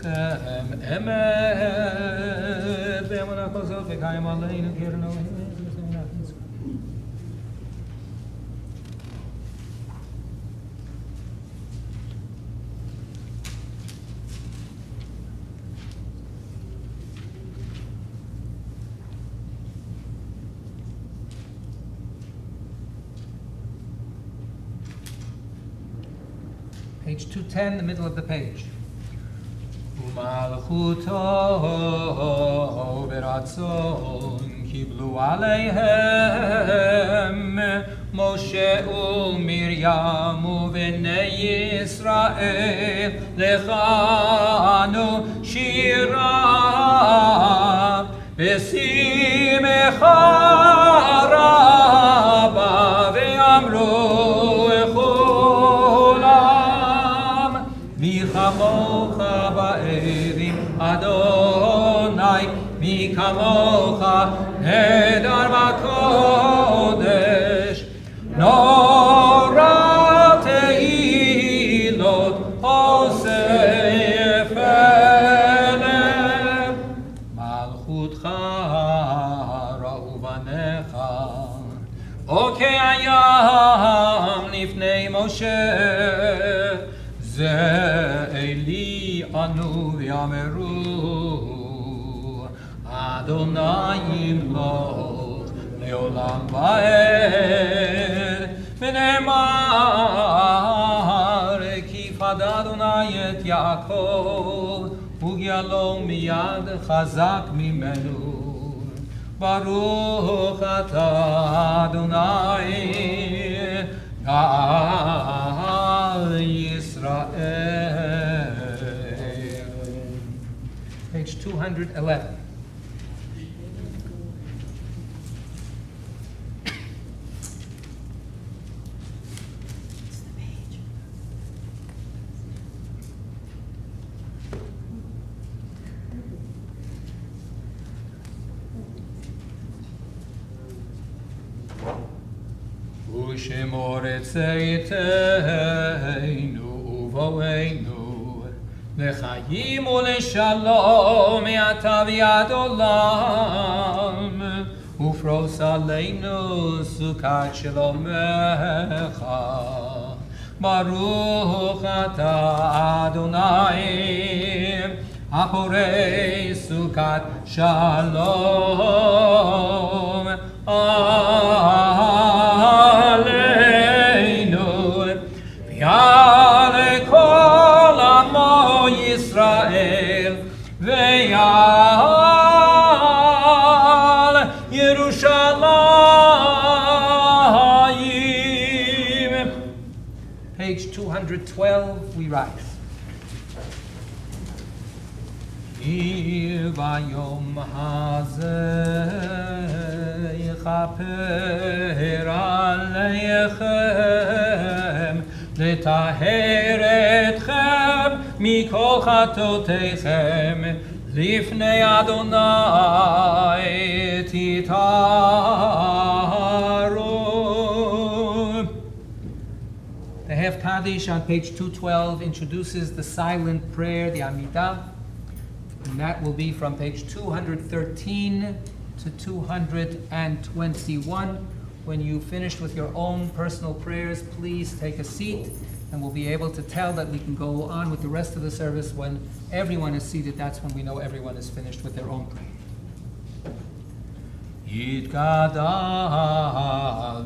lechem emet be'emunah kozot v'kayim aleinu kirno. Page 210, the middle of the page. Umalchuto beratzon kiblu aleihem Moshe uMiriam uVnei Yisrael lechanu shira v'simecha rabba ve'amru Kamocha ba'erim Adonai mi kamocha nedar b'kodesh Nora teilot osef elef Malchutcha ra'u banecha Okei ayam lifnei Moshe Eli anu v'yameru Adonai yimloch leolam va'ed v'ne'emar kifad Adonai et Yaakov ugyalo miyad chazak mimenu Baruch ata Adonai Page 211. Ushemor etzeiteinu uvoeinu L'chaim u'l'shalom me'ata v'ad olam Ufros aleinu sukat shalomecha Baruch ata Adonai Aporei sukat shalom Aleinu V'yale kol amo Yisrael V'yal Yerushalayim. Page 212, we rise. Vayom hazeh yichaper aleichem letaher etchem mikol chatoteichem lifnei Adonai titaharu. The Half Kaddish on page 212 introduces the silent prayer, the Amidah. And that will be from page 213 to 221. When you finished with your own personal prayers, please take a seat, and we'll be able to tell that we can go on with the rest of the service. When everyone is seated, that's when we know everyone is finished with their own prayer. Yitkadal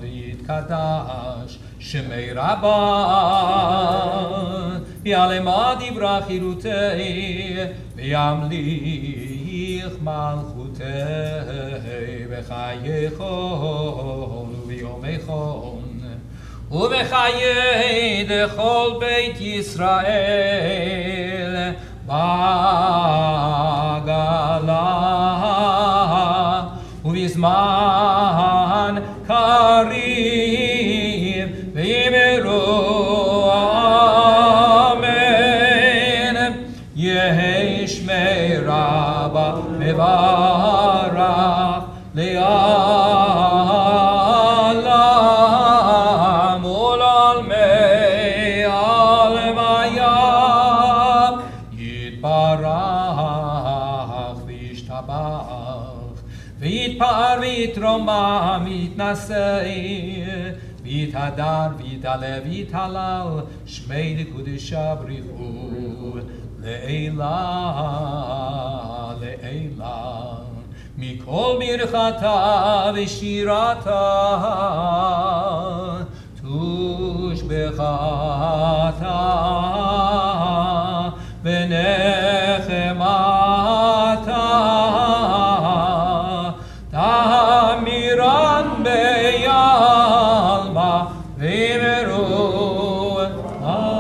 yitkadash Shemei Rabbah V'yalema divra chirutei V'yamlich malchutei V'chayechon V'yomechon U'v'chayei dechol beit Yisrael B'agalah U'v'zman karim V'yimeru amen Yehi shmei Rabba mevarach le'alam U'lalmei alevayam Yitbarach ויתפאר ויתרומם ויתנשא ויתהדר ויתעלה ויתהלל שמי לקודשה בריחו לעילה לעילה מכל ברכתה ושירתה תושבחתה ונחמתה תמירן ביעלמה ויאמרו אמן.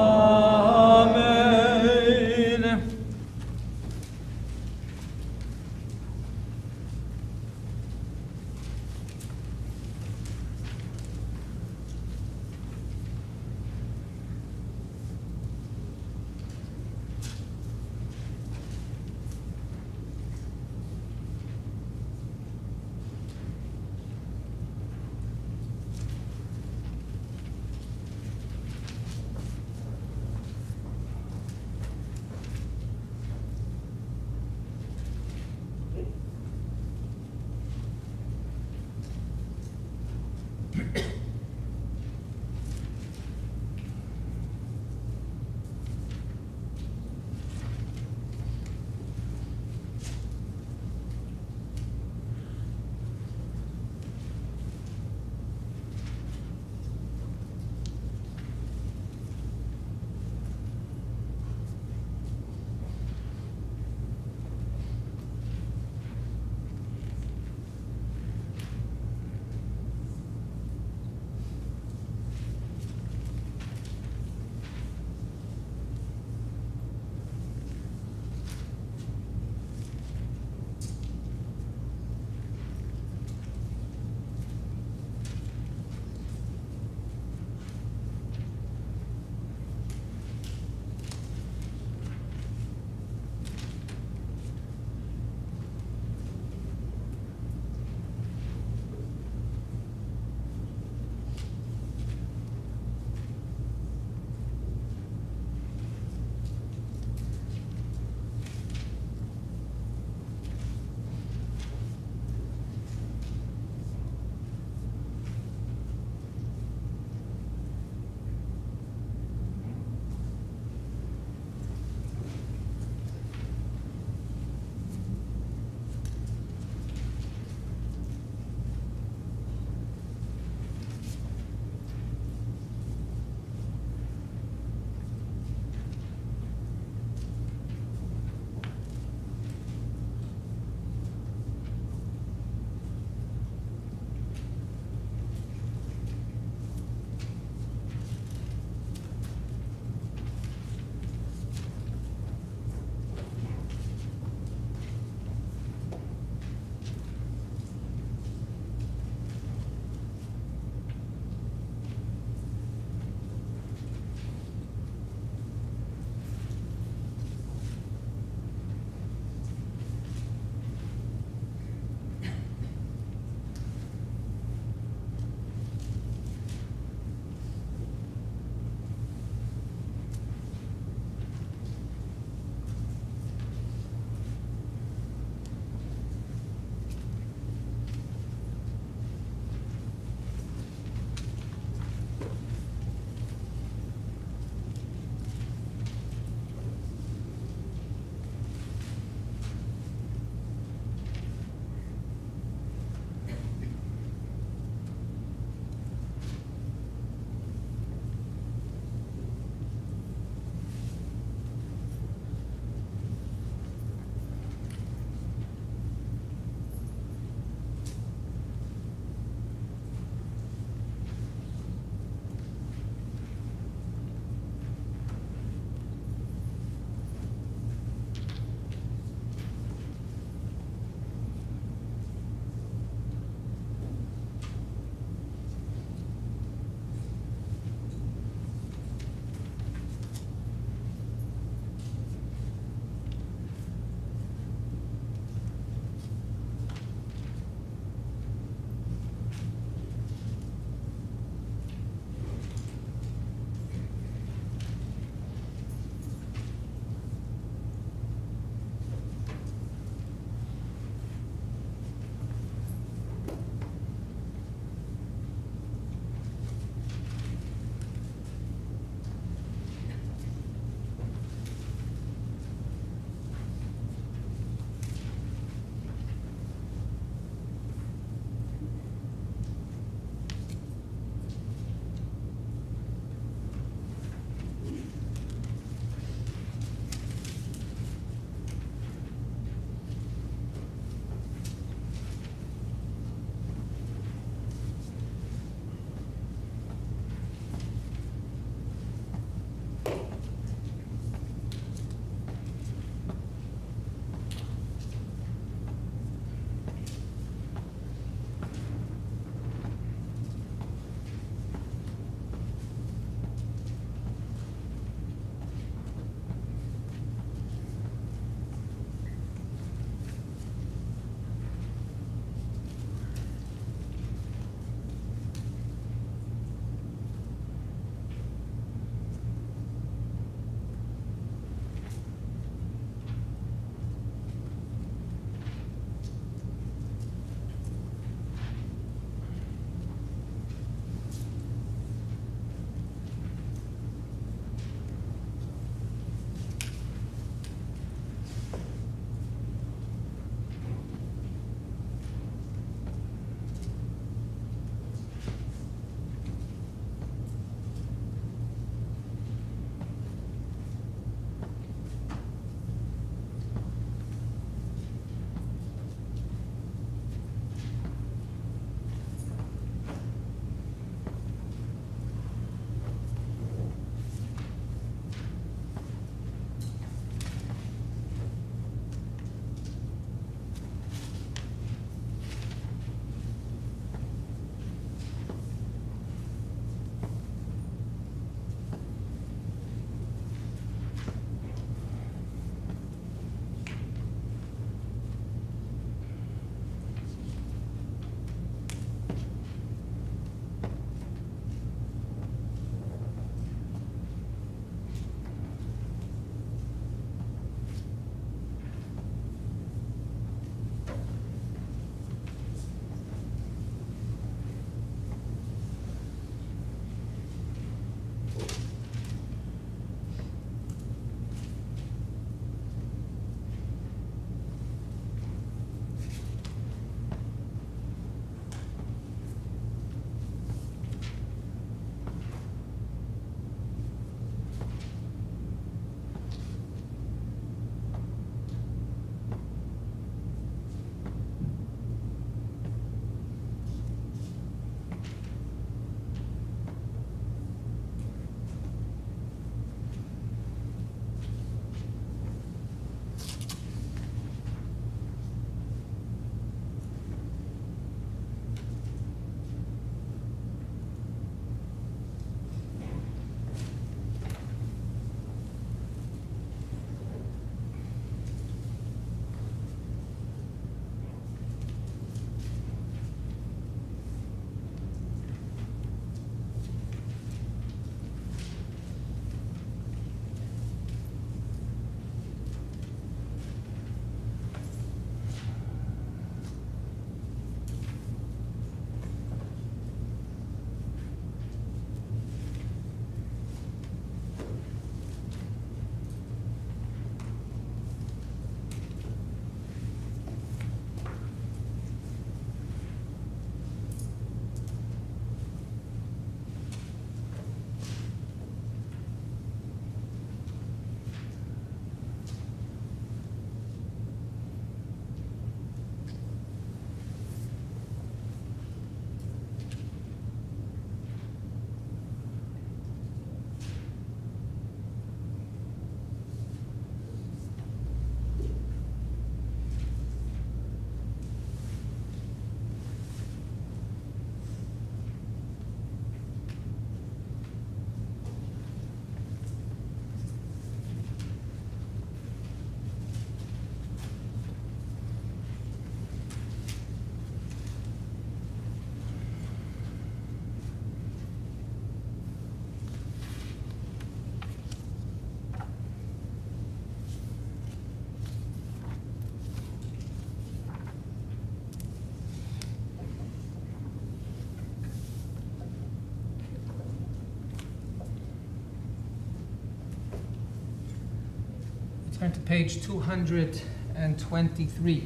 Turn to page 223.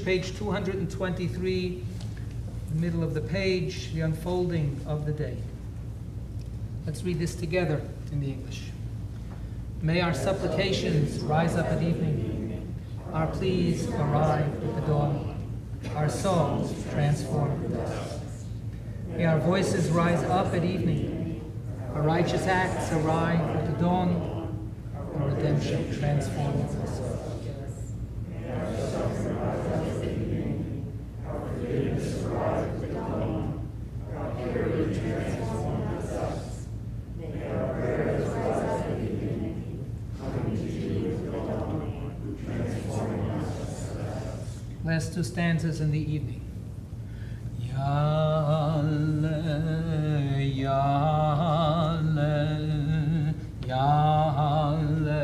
Page 223, the middle of the page, the unfolding of the day. Let's read this together in the English. May our supplications rise up at evening, our pleas arrive with the dawn, our songs transform with us. May our voices rise up at evening, our righteous acts arrive with the dawn, our redemption transforms us. Last two stanzas in the evening. Yale, yale, yale,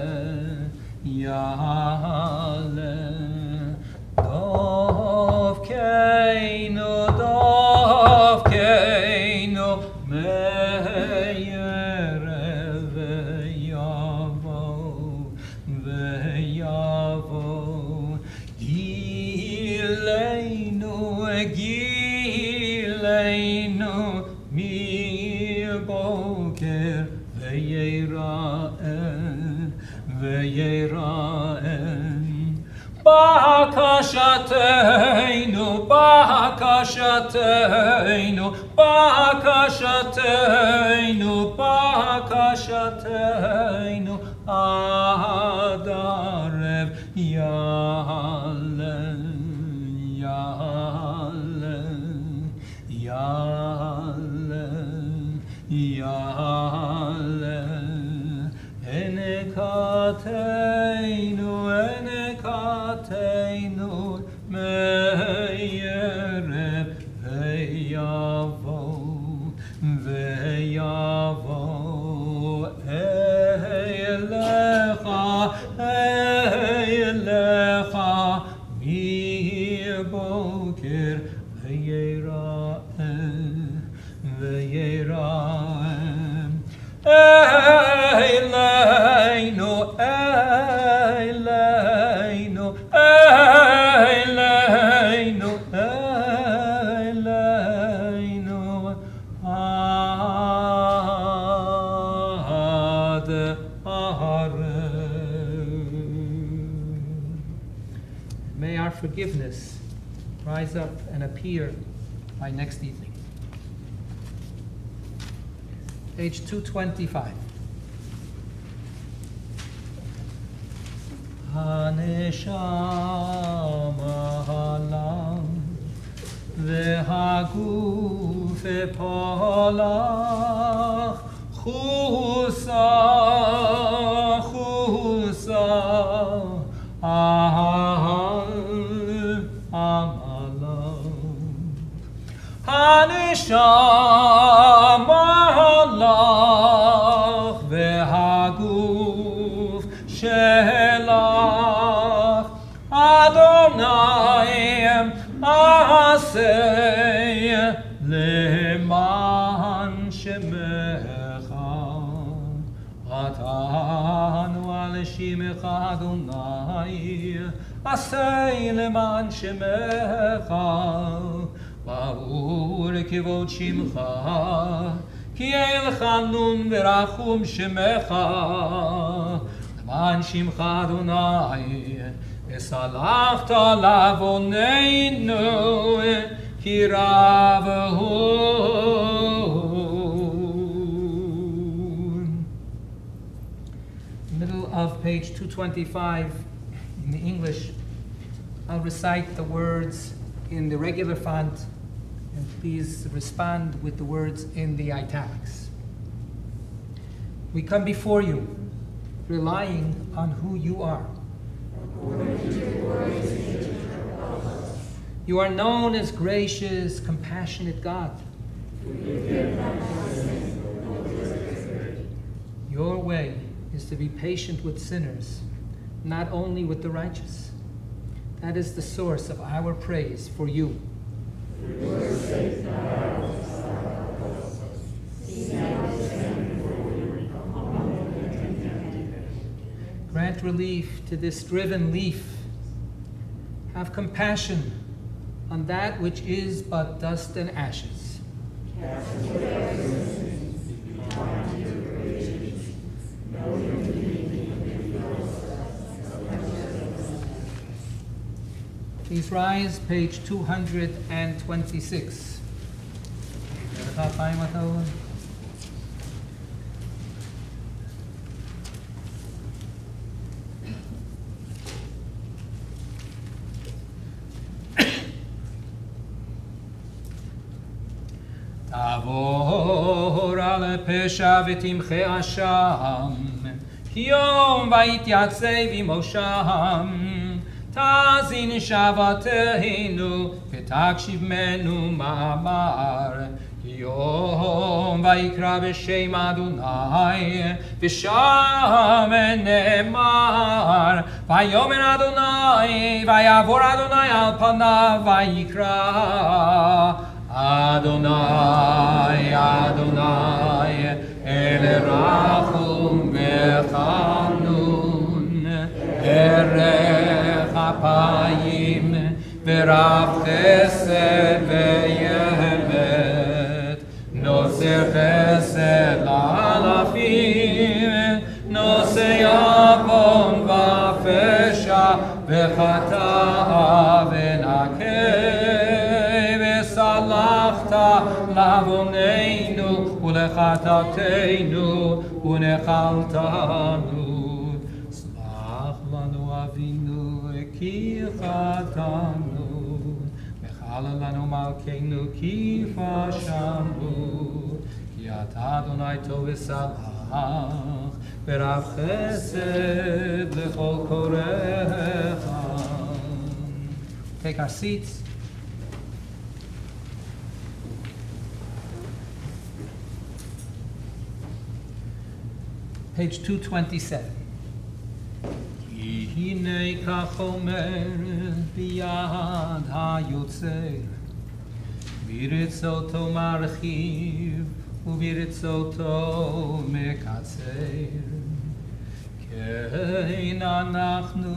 yale. Dovkeinu, me'erev ve'yavo, Gileinu, mi-boker ve'yira'en. Bakashateinu, bakashateinu, bakashateinu, bakashateinu, adarev yale, yale, yale, yale, enekateinu, enekateinu, me'erev ve'yavo, ve'yavo, elecha, mi-boker ve'yira'em, ve'yira'em. Eileinu, eileinu, eileinu, eileinu, ad aharem. May our forgiveness rise up and appear by next evening. Page 225. Haneshama halam vehaguf epolach chusa chusa amalam Haneshama halach vehaguf shelach Adonai aseh leman shemecha atanu לשמך אדוני, עשה למען שמך, ברור כבוד שמך, כי אין חנון ורחום שמך, למען שמך אדוני, וסלחת לעווננו, כי רב הוא. Middle of page 225 in the English, I'll recite the words in the regular font, and please respond with the words in the italics. We come before you, relying on who you are. You are known as gracious, compassionate God. Your way is to be patient with sinners, not only with the righteous. That is the source of our praise for you. Grant relief to this driven leaf. Have compassion on that which is but dust and ashes. Please rise, page 226. תעבור על הפשע ותמחה אשם, כי יום ויתייצב עמושם. תאזין שוועתנו ותקשיב מנו מאמר, כי יום ויקרא בשם אדוני ושם נאמר, ויאמר אדוני ויעבור אדוני על פניו ויקרא אדוני אדוני אל רחום וחנון, ערך אפיים ורב חסד ואמת, נושא חסד לאלפים, נושא עוון ופשע וחטא ונקה, וסלחת לעווננו ולחטאתנו ונחלתנו. סלח לנו אבינו כי חטאנו, מחל לנו מלכנו כי פשענו, כי אתה אדוני טוב וסלח ורב חסד לכל קוראיך. Take our seats. Page 227. כי הנה כך אומר ביד היוצר, ברצותו מרחיב וברצותו מקצר, כן אנחנו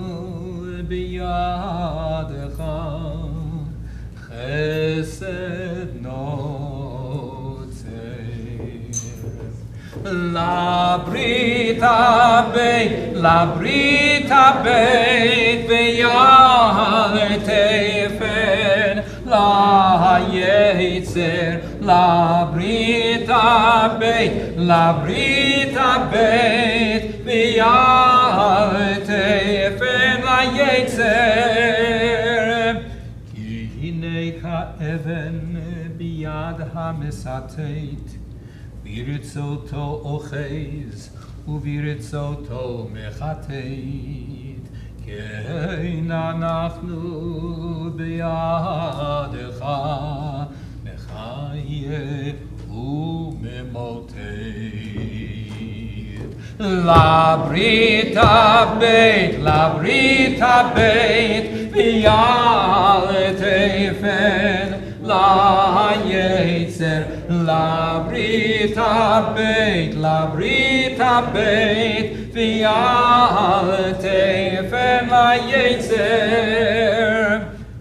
בידך חסד נוצר. לברית הבית ויעלתפן ליצר, לברית הבית ויעלתפן ליצר, כי הנה כאבן ביד המסתת, ברצותו אוחז וברצותו מחטאת, כן אנחנו בידך מחיה וממוטט. לברית הבית ויעלתפן ליצר, labrit habeit, v'al tefen la'yetzer.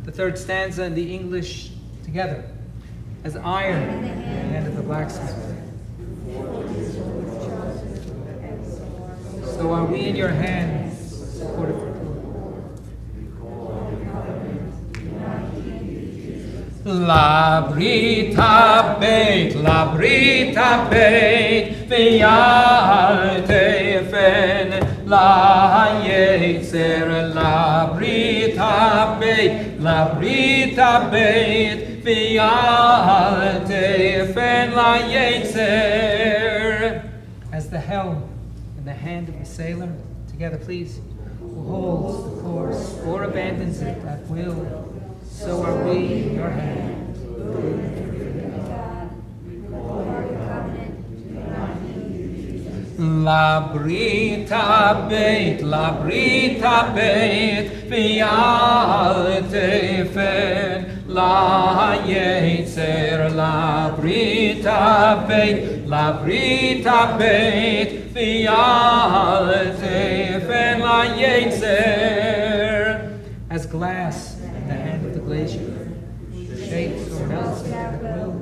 The third stanza in the English together. As iron in the hand of the blacksmith, so are we in your hands, supported for labrit habeit, v'yal tefen la'yetzer, labrit habeit, v'yal tefen la'yetzer. As the helm in the hand of the sailor, together please, who holds the course or abandons it at will, so are we in your hand. Labrit habeit, v'yal tefen la'yetzer, labrit habeit, v'yal tefen la'yetzer. As glass in the hand of the glacier shapes or melts at will,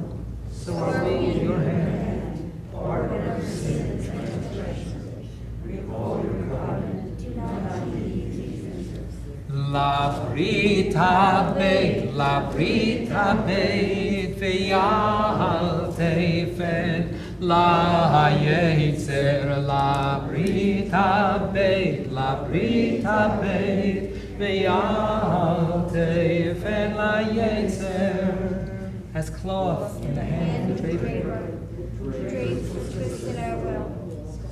so are we in your hand. Pardon our sins and transgressions. Recall your covenant, do not leave Jesus. Labrit habeit, v'yal tefen la'yetzer, labrit habeit, v'yal tefen la'yetzer. As cloth in the hand of the draper, drapes and twisted our will,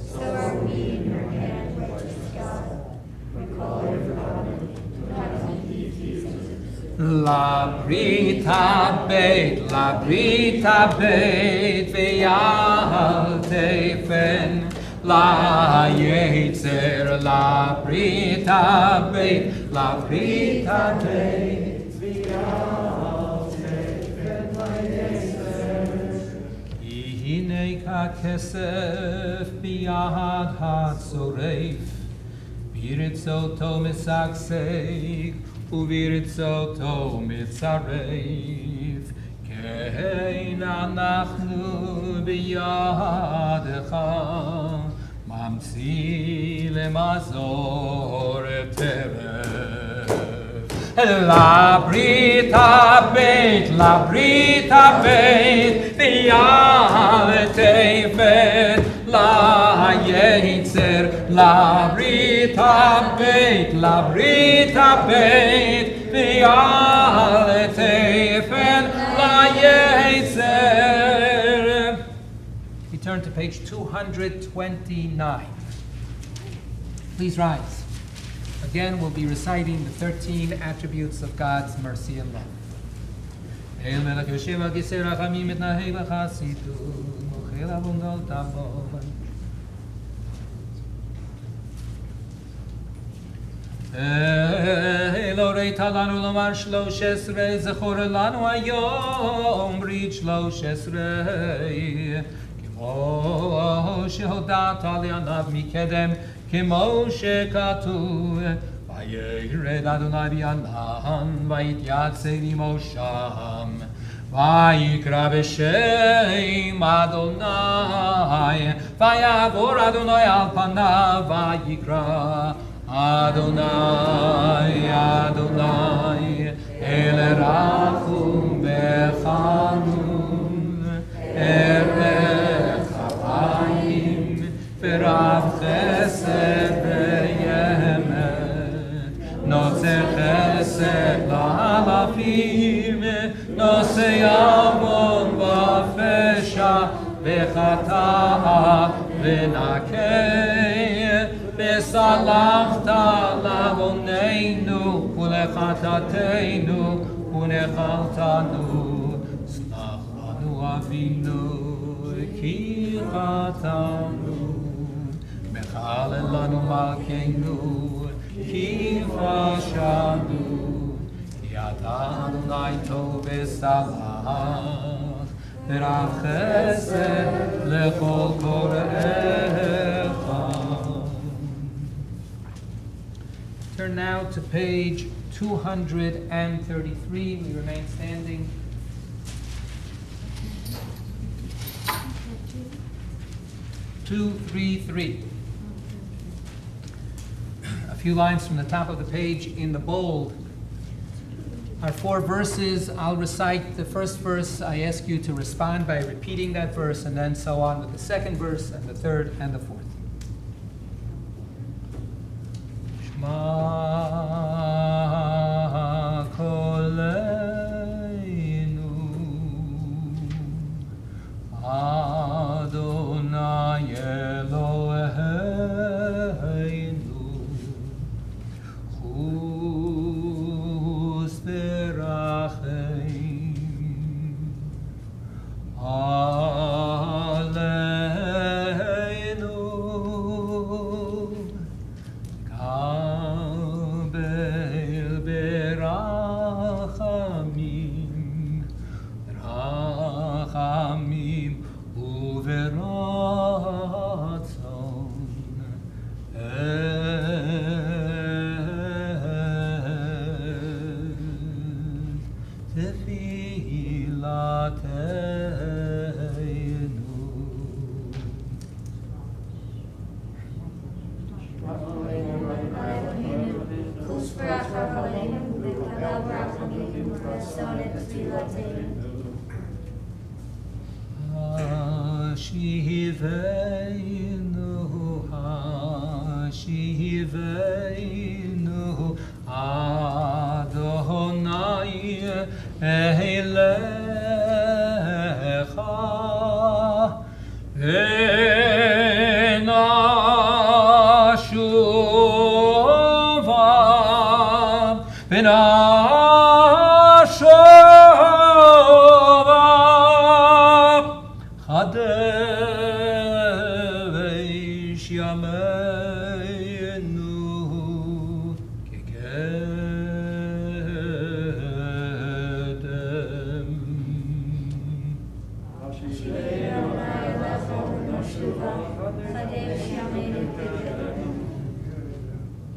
so are we in your hand, righteous God. Recall your covenant, do not leave Jesus. labrit habeit, v'yal tefen la'yetzer, labrit habeit, v'yal tefen la'yetzer. Hinei ka'kesef biyad ha'tzoref, biritzoto misaksek, ubiritzoto mitzaref. Kein anachnu biyadecha, mamtzi lemazor teref. Labrit habeit, v'yal tefen la'yetzer, labrit habeit, v'yal tefen la'yetzer. We turn to page 229. Please rise. Again, we'll be reciting the 13 attributes of God's mercy and love. El melech yoshev al kisei rachamim mitnaheg b'chasidut, mochel avonot avon. לא ראית לנו לומר 13, זכור לנו היום ברית 13, כמו שהודעת לעניו מקדם, כמו שכתוב, וירד אדוני בענן, ויתייצב עמו שם, ויקרא בשם אדוני, ויעבור אדוני על פניו, ויקרא אדוני, אדוני, אל רחום וחנון, ארך אפיים, ורב חסד ואמת, נוצר חסד לאלפים, נושא עוון ופשע, וחטא ונקה, וסלחת לעווננו ולחטאתנו ונחלתנו. סלח לנו אבינו כי חטאנו, מחלל לנו מלכנו כי פשענו. כי אתה אדוני טוב וסלח, ורב חסד לכל קוראיך. Turn now to page 233. We remain standing. A few lines from the top of the page in the bold are 4 verses. I'll recite the first verse. I ask you to respond by repeating that verse, and then so on with the second verse and the third and the fourth. Shema koleinu Adonai Eloheinu Chus berachem Aleinu Kabel berachamim Rachamim uveratzon Hashivenu Adonai Eilecha V'nashuva Chadesh Yameinu Kekedem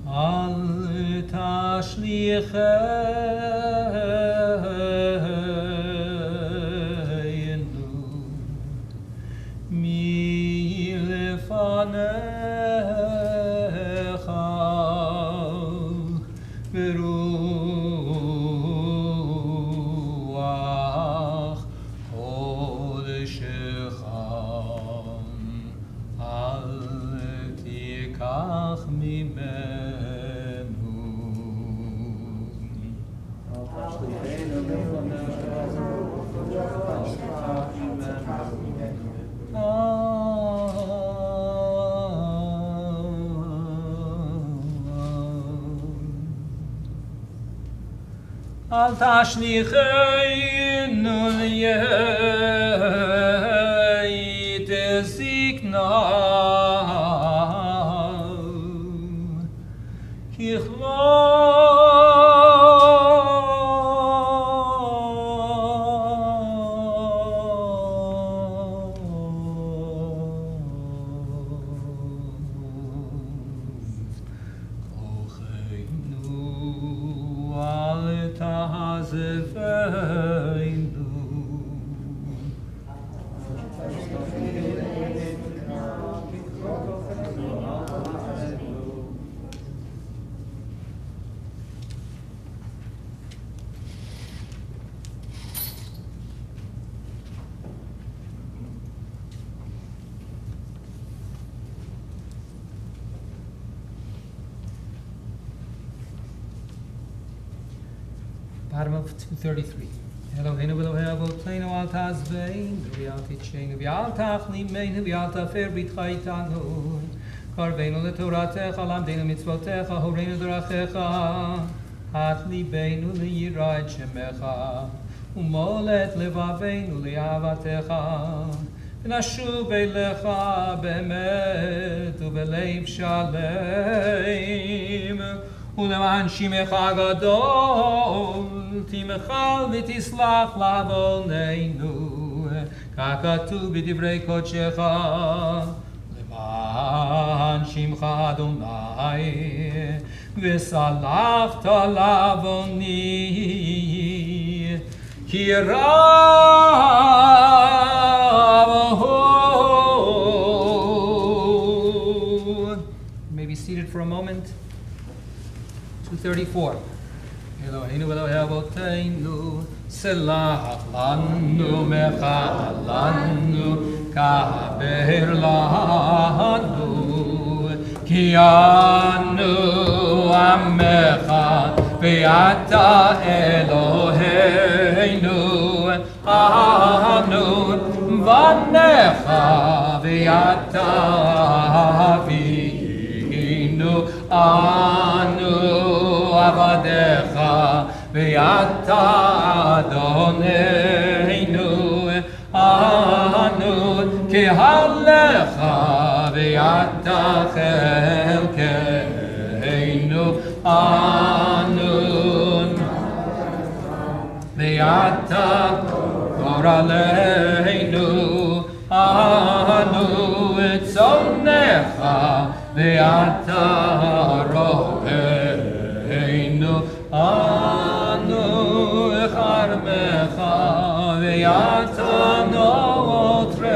Al tashlicheinu milefanecha beruach kodeshecha al tikach mimenu. Al tashlicheinu liyeit zikna Bottom of 233. Eloheinu Elohei Avotenu al tazveinu v'al tichenu v'al tachlimeinu v'al tafer b'itcha itanu karveinu letoratecha lamdeinu mitzvotecha horeinu d'rachecha at libeinu liyira et shemecha umolet levaveinu li'avatecha v'nashuv elecha be'emet u'belev shalem ולמען שמך הגדול תמחל ותסלח לעווננו כך כתוב בדברי קודשך, למען שמך אדוני, וסלחת לעווני, כי רב הוא. You may be seated for a moment. 234. Eloheinu Elohei Avotenu, Selach lanu mechalanu, kaber lanu, ki anu amecha, ve'ata Eloheinu, anu vanecha, ve'ata avinu, anu avadecha, ve'ata Adonenu, anu kehalecha, ve'ata chelkeinu, anu ve'ata goraleinu, anu etzonecha, ve'ata roheinu, anu echarmecha, ve'ata nootreinu,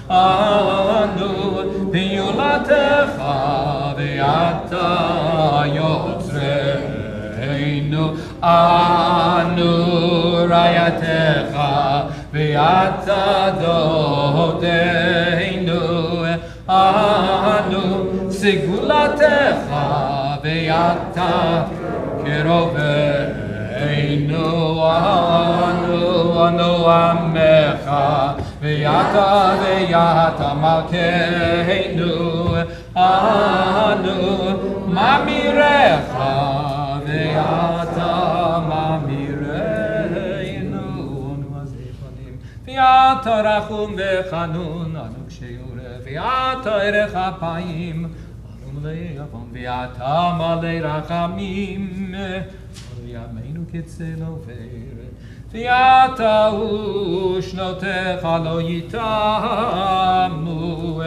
anu piulatecha, ve'ata yotreinu, anu rayatecha, ve'ata dodeinu, anu sigulatecha, ve'ata kiroveinu, anu amecha, ve'ata malkeinu, anu mamirecha, ve'ata mamireinu, anu azefanim, ve'ata rachum ve'chanun, anu ksheure, ve'ata erech apayim, ve'ata malei rachamim, yameinu kitzei lover, ve'ata ushnotecha lo yitamu,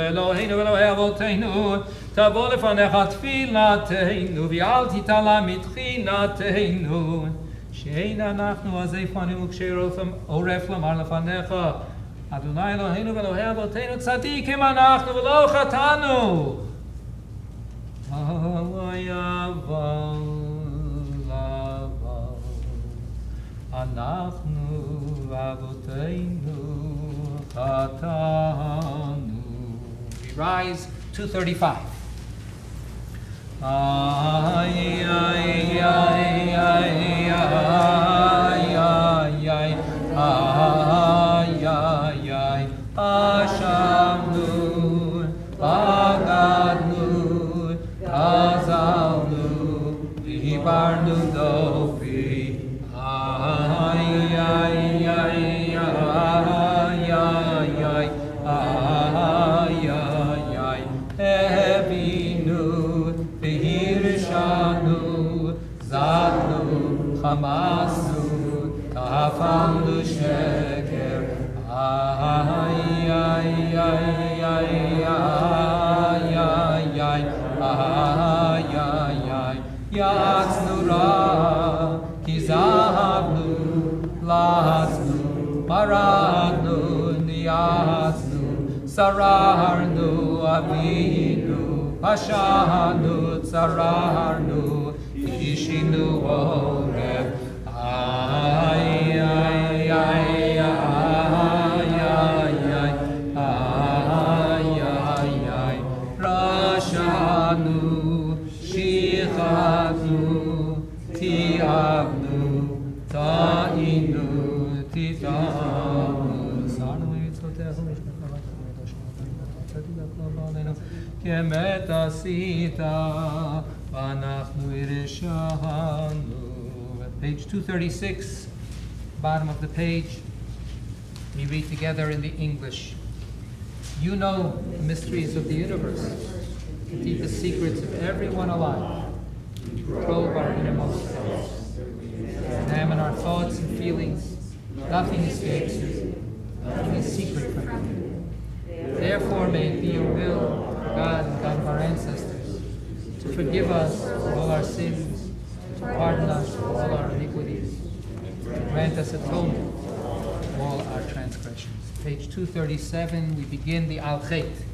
Eloheinu Elohei Avotenu, tavo lefanecha tfilateinu, ve'al titala mitchinateinu, she'ein anachnu azeifanim ukshei lomar lefanecha, Adonai Eloheinu Elohei Avotenu tzadikim anachnu v'lo chatanu. אנחנו אבותינו חטאנו. We rise 235. Ay, ay, ay, ay, ay, ay, ay, ay, ay, ay, אשמנו, בגדנו, גזלנו, דיברנו דופי. Ay, ay, ay, ay, ay, ay, ay, ay, ay, Evinu, Vehirshanu, Zadnu, Hamasnu, Tafamnu Sheker. Ay, ay, ay, ay, ay, ay, ay, ay, ay, ay, Yatznu Ra. Zahavnu, Laznu, Maradnu, Niaznu, Sararnu, Avinu, Pashanu, Tsararnu, Ishinu, Oreb. Ay, ay, ay, ay, ay, ay, ay, ay, ay, Rashanu, Shichanu, Tiavnu, Ta'inu, Titanu, Sarnu mitzvotechu, Kemet asita, v'anachnu irishanu. At page 236, bottom of the page, we read together in the English. You know the mysteries of the universe, the deepest secrets of everyone alive. Probe our innermost selves. Examine our thoughts and feelings. Nothing escapes you. nothing is secret from you. Therefore may it be your will, God and God of our ancestors, to forgive us for all our sins, to pardon us for all our iniquities, to grant us atonement for all our transgressions. Page 237, we begin the Al-Chet.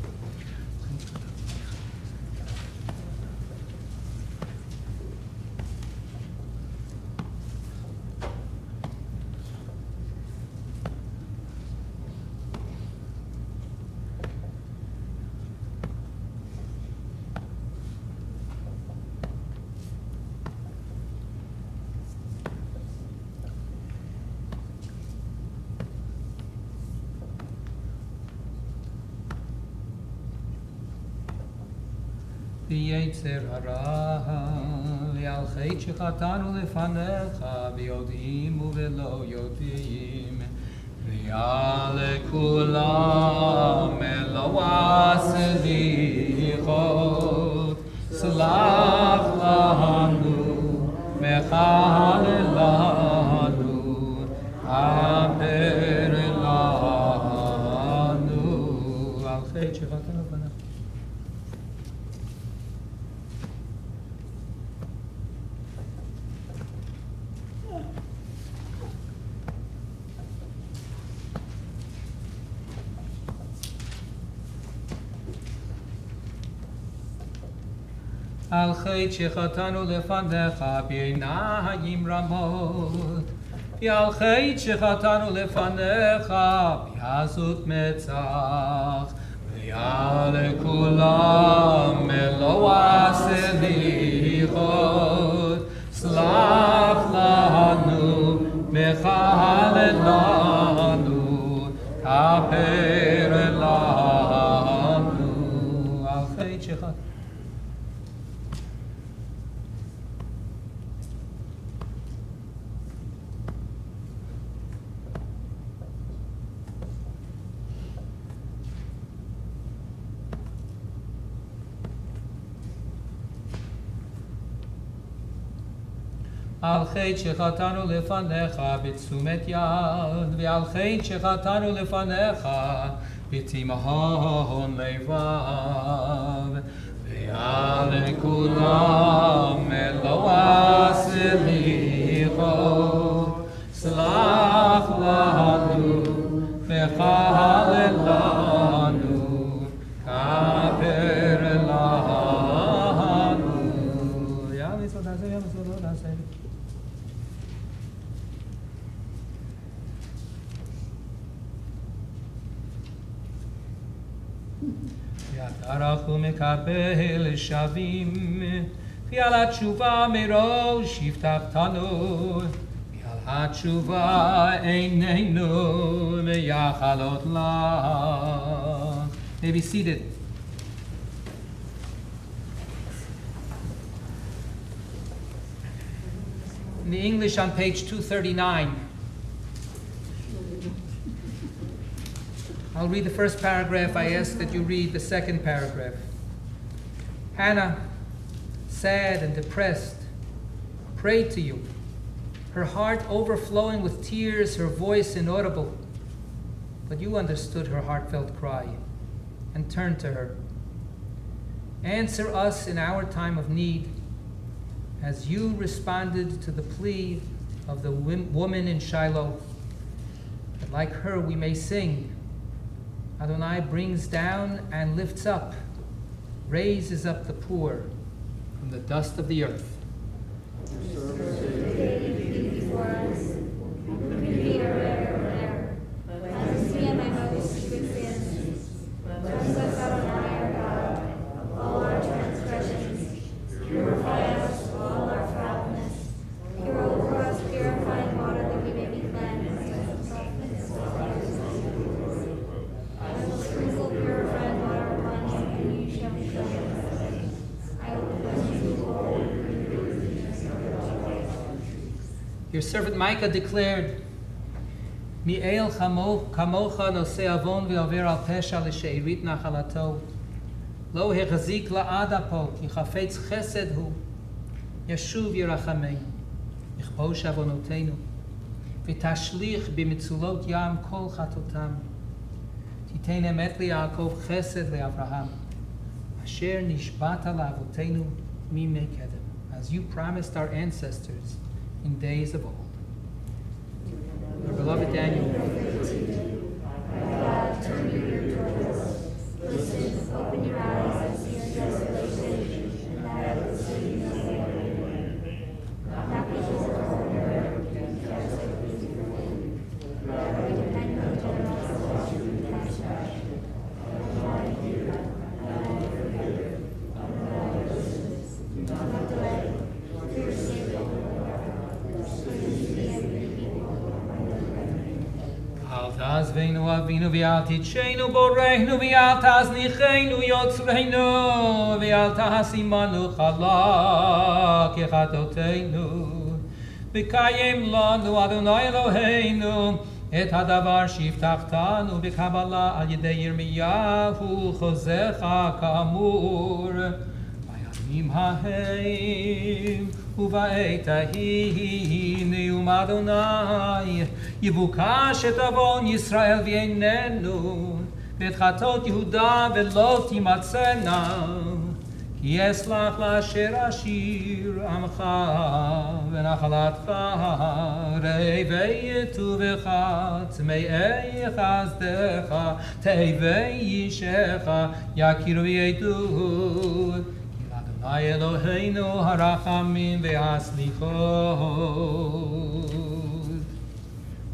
ויצר הרע, ועל חטא שחטאנו לפניך, ביודעים ובלא יודעים, ועל כולם אלוה סליחות, סלח לנו, מחלל לנו, עבר לנו, על חטא שחטאנו לפניך. על חטא שחטאנו לפניך בעיניים רמות, ועל חטא שחטאנו לפניך בעזות מצח, ועל כולם אלוה סליחות, סלח לנו, מחלל לנו, כפר לנו, על חטא שחטאנו. על חטא שחטאנו לפניך בתשומת יד, ועל חטא שחטאנו לפניך בתימהון לבב, ועל כולם אלוה סליחות, סלח לנו, מחלל לנו, כפר לנו. יא מצוות עשה, יא מצוות עשה. יתערכו מקבל שווים, ועל התשובה מראש הבטחתנו, ועל התשובה איננו מייחלות לך. May be seated. In the English on page 239, I'll read the first paragraph. I ask that you read the second paragraph. Hannah, sad and depressed, prayed to you, her heart overflowing with tears, her voice inaudible. But you understood her heartfelt cry and turned to her. Answer us in our time of need, as you responded to the plea of the woman in Shiloh, that like her we may sing, Adonai brings down and lifts up, raises up the poor from the dust of the earth. Your servant Micah declared, Mi'el kamocha nosei avon ve'over al pesha l'she'erit nachalato. Lo hechazik la'ada po, ki chafetz chesed hu. Yeshuv yirachamei, yichbosh avonotenu. ותשליך במצולות ים כל חטאותם. תיתן אמת ליעקב, חסד לאברהם, אשר נשבעת לאבותינו מימי קדם, as you promised our ancestors in days of old. Our beloved Daniel. God, turn your ear toward us. Listen, open your eyes and see your desolation, and that of the city no more. Happy is the Lord, because of his name. Forever depend on generosity and compassion. I hear, and I forgive, and I listen. Do not delay, for your sake, O Lord. Please be every people. אל תעזבנו אבינו ואל תדשנו בורנו ואל תזניחנו יוצרנו ואל תשימנו חלה כחטאותינו וקיים לנו אדוני אלוהינו את הדבר שהבטחתנו בקבלה על ידי ירמיהו חוזך כאמור בימים ההם ובעת ההיא נאום אדוני יבוקש את עוון ישראל וייננו ואת חטאות יהודה ולא תימצאנה כי אסלח לאשר אשיר עמך ונחלתך ראה ויטובך צמאי חסדך תהווה אישך יכירו וידעו אדוני אלוהינו הרחמים והסליחות.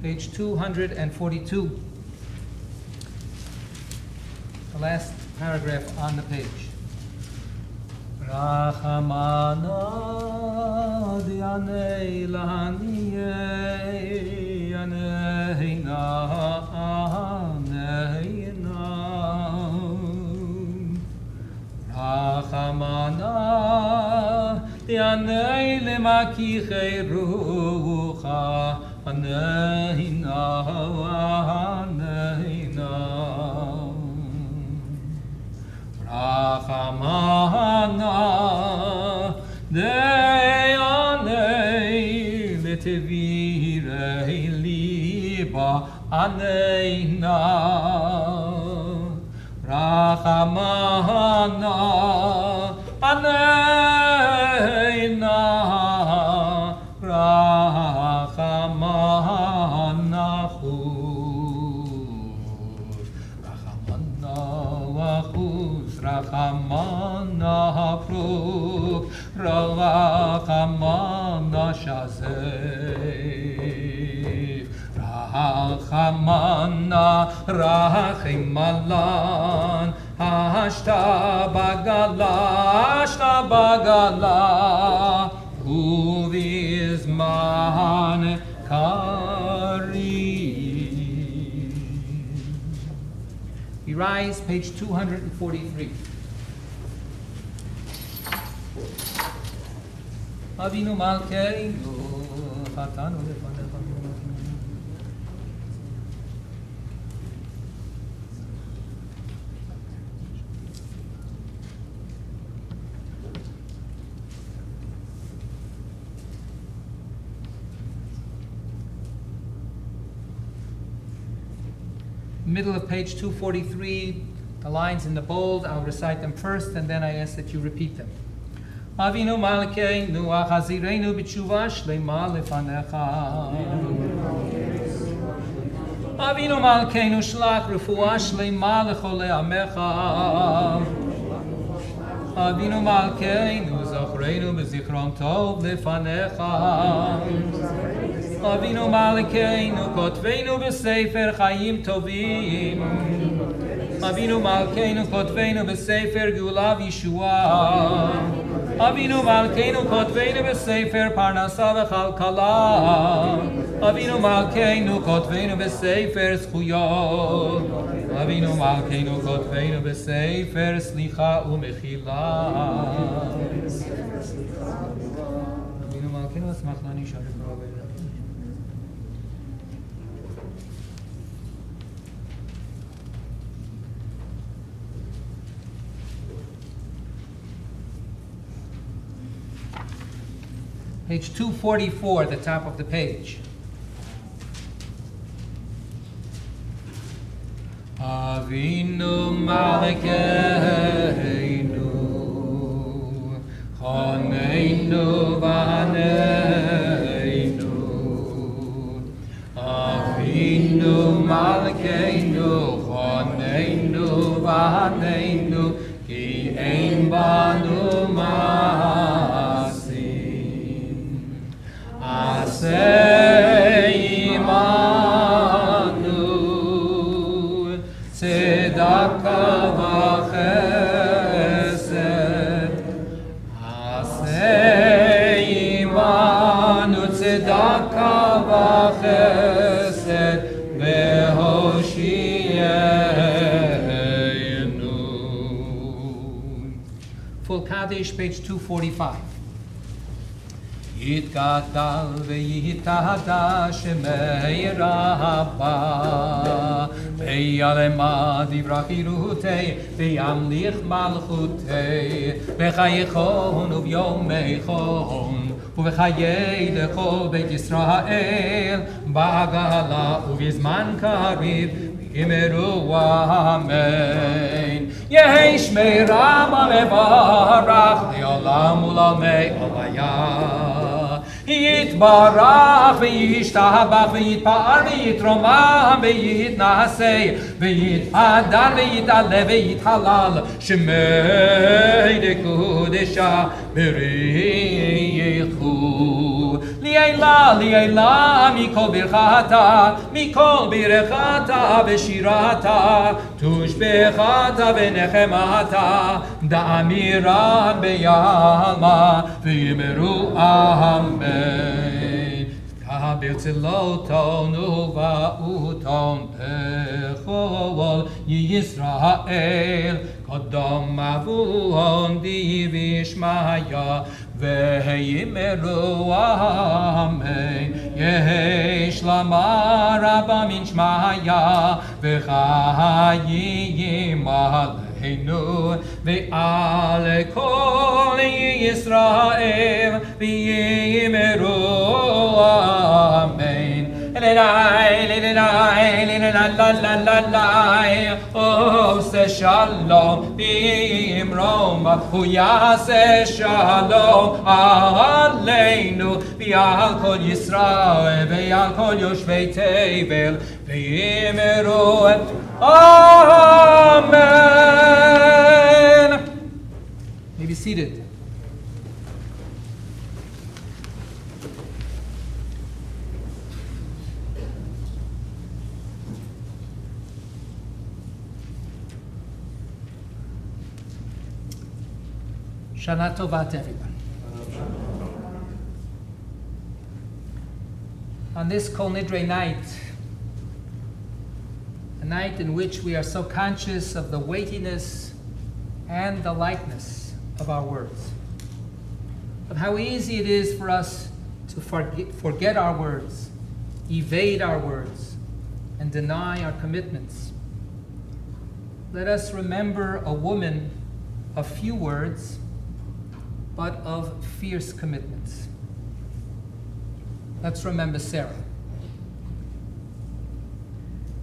Page 242. The last paragraph on the page. Rachamana dianei lahaniye aneina aneina Rachamana dianei lemakichei rucha aneina aneina Rachamana de'anei letevirei liba aneina Rachamana aneina Rachamana chus Rachamana wachus Rachamana pruk Rachamana shazef Rachamana rachimalan Hashta bagala Uvizman karim. We rise, page 243. Avinu malkeinu chatanu lefanecha. Middle of page 243, the lines in the bold, I'll recite them first and then I ask that you repeat them. Avinu malkeinu achazirenu b'tshuva shlema lefanecha. Avinu malkeinu shlach refuah shlema lechole amecha. Avinu malkeinu zachrenu b'zichron tov lefanecha. Avinu malkeinu kotvenu b'sefer chayim tovim. Avinu malkeinu kotvenu b'sefer geula v'yeshua. Avinu malkeinu kotvenu b'sefer parnasa v'chalkala. Avinu malkeinu kotvenu b'sefer zchuyot. Avinu malkeinu kotvenu b'sefer slicha u'mechila. Avinu malkeinu asmach lani sharif rabbi. Page 244, the top of the page. Avinu Malkeinu, Choneinu Vaneinu. Avinu Malkeinu, Choneinu Vaneinu, Ki Ein Banu Masim. Aseh Imanu, Tzedaka v'chesed. Aseh Imanu, Tzedaka v'chesed, v'hoshienu. Full Kaddish, page 245. Yitgadal v'yitada shemei rabba, v'yalema divra chirutei, v'yamlich malchutei, v'chayechon uv'yomeichon, uv'chayei lechol beit Yisrael, ba'agala uv'izman kariv, v'yimeru amen. Yehi shmei rabba mevarach, li'olam u'lamei olayah. Yitbarach v'yishtabach v'yitpa'ar v'yitromam v'yitnasei v'yitadar v'yitale v'yithalal shemei dekudesha b'richu li'ela mikol birchata v'shirata tushbechata v'nechemata da'amiram b'yalma v'yimeru amen. Kabirtziloton uva'uton bechol Yisrael Kodom avuon divishmaya ve'yimeru amen. Yesh lamar rabba min shmaya v'chayim aleinu ve'ale kol Yisrael v'yimeru amen. Oh, say shalom b'imrom hu yaseh shalom aleinu v'al kol Yisrael v'al kol yoshvei tevel v'yimeru amen. May be seated. Shana Tova to everyone. On this Kol Nidre night, a night in which we are so conscious of the weightiness and the lightness of our words, of how easy it is for us to forget our words, evade our words, and deny our commitments. Let us remember a woman of few words, but of fierce commitments. Let's remember Sarah.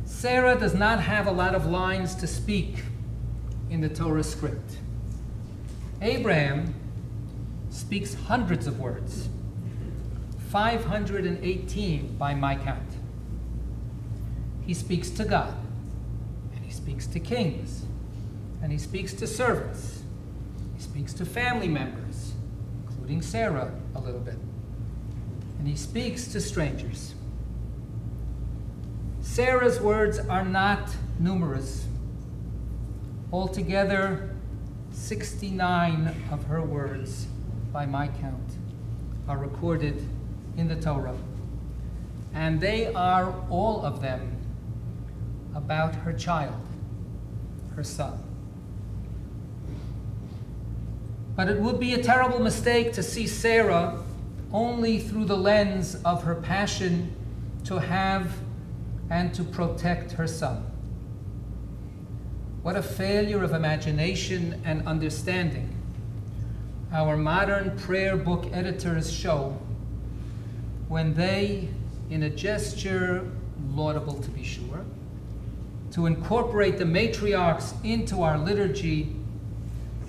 Sarah does not have a lot of lines to speak in the Torah script. Abraham speaks hundreds of words, 518 by my count. He speaks to God, and he speaks to kings, and he speaks to servants. He speaks to family members, including Sarah a little bit. And he speaks to strangers. Sarah's words are not numerous. Altogether, 69 of her words, by my count, are recorded in the Torah. And they are, all of them, about her child, her son. But it would be a terrible mistake to see Sarah only through the lens of her passion to have and to protect her son. What a failure of imagination and understanding our modern prayer book editors show when they, in a gesture laudable to be sure, to incorporate the matriarchs into our liturgy,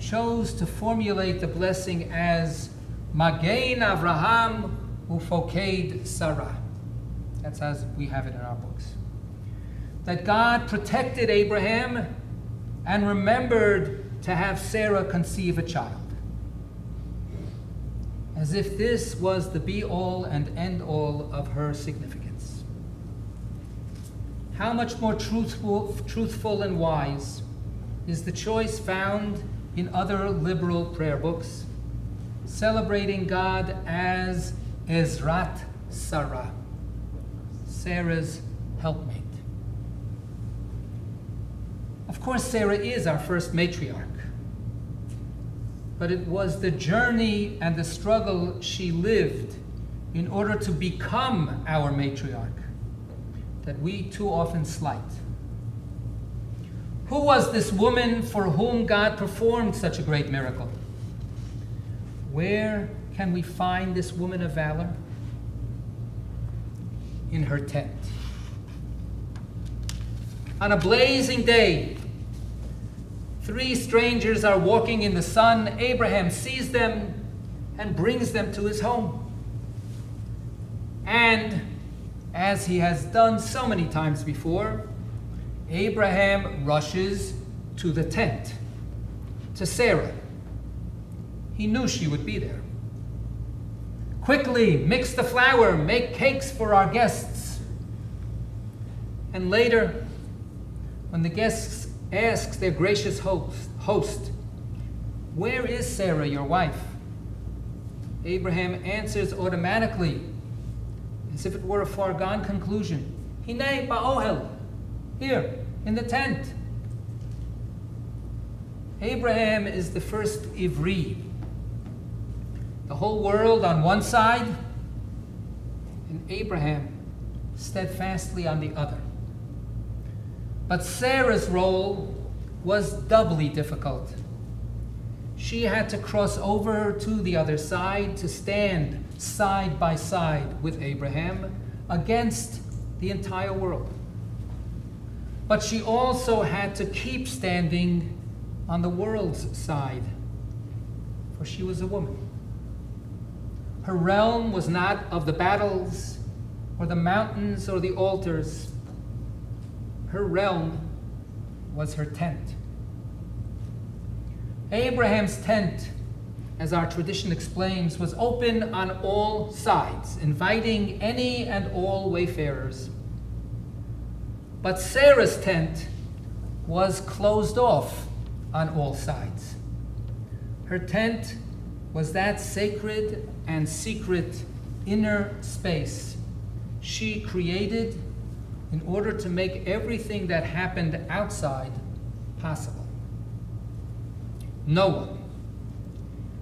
chose to formulate the blessing as Magen Avraham Ufoked Sarah. That's as we have it in our books. That God protected Abraham and remembered to have Sarah conceive a child. As if this was the be-all and end-all of her significance. How much more truthful and wise is the choice found in other liberal prayer books, celebrating God as Ezrat Sarah, Sarah's helpmate. Of course, Sarah is our first matriarch, but it was the journey and the struggle she lived in order to become our matriarch that we too often slight. Who was this woman for whom God performed such a great miracle? Where can we find this woman of valor? In her tent. On a blazing day, 3 strangers are walking in the sun. Abraham sees them and brings them to his home. And as he has done so many times before, Abraham rushes to the tent, to Sarah. He knew she would be there. Quickly, mix the flour, make cakes for our guests. And later, when the guests ask their gracious host, "Where is Sarah, your wife?" Abraham answers automatically, as if it were a foregone conclusion. "Hinei ba'ohel," here, in the tent. Abraham is the first Ivri. The whole world on one side, and Abraham steadfastly on the other. But Sarah's role was doubly difficult. She had to cross over to the other side to stand side by side with Abraham against the entire world. But she also had to keep standing on the world's side, for she was a woman. Her realm was not of the battles or the mountains or the altars. Her realm was her tent. Abraham's tent, as our tradition explains, was open on all sides, inviting any and all wayfarers. But Sarah's tent was closed off on all sides. Her tent was that sacred and secret inner space she created in order to make everything that happened outside possible. No one,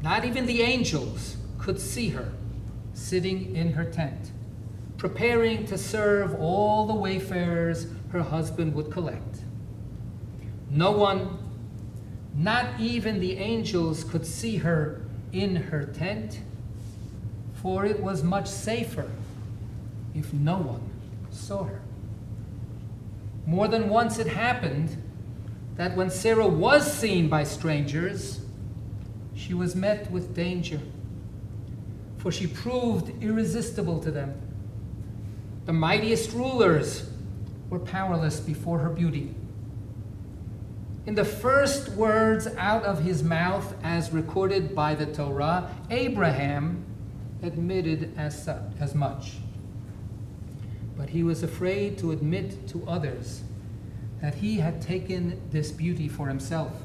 not even the angels, could see her sitting in her tent, preparing to serve all the wayfarers her husband would collect. No one, not even the angels, could see her in her tent, for it was much safer if no one saw her. More than once it happened that when Sarah was seen by strangers, she was met with danger, for she proved irresistible to them. The mightiest rulers were powerless before her beauty. In the first words out of his mouth, as recorded by the Torah, Abraham admitted as much. But he was afraid to admit to others that he had taken this beauty for himself.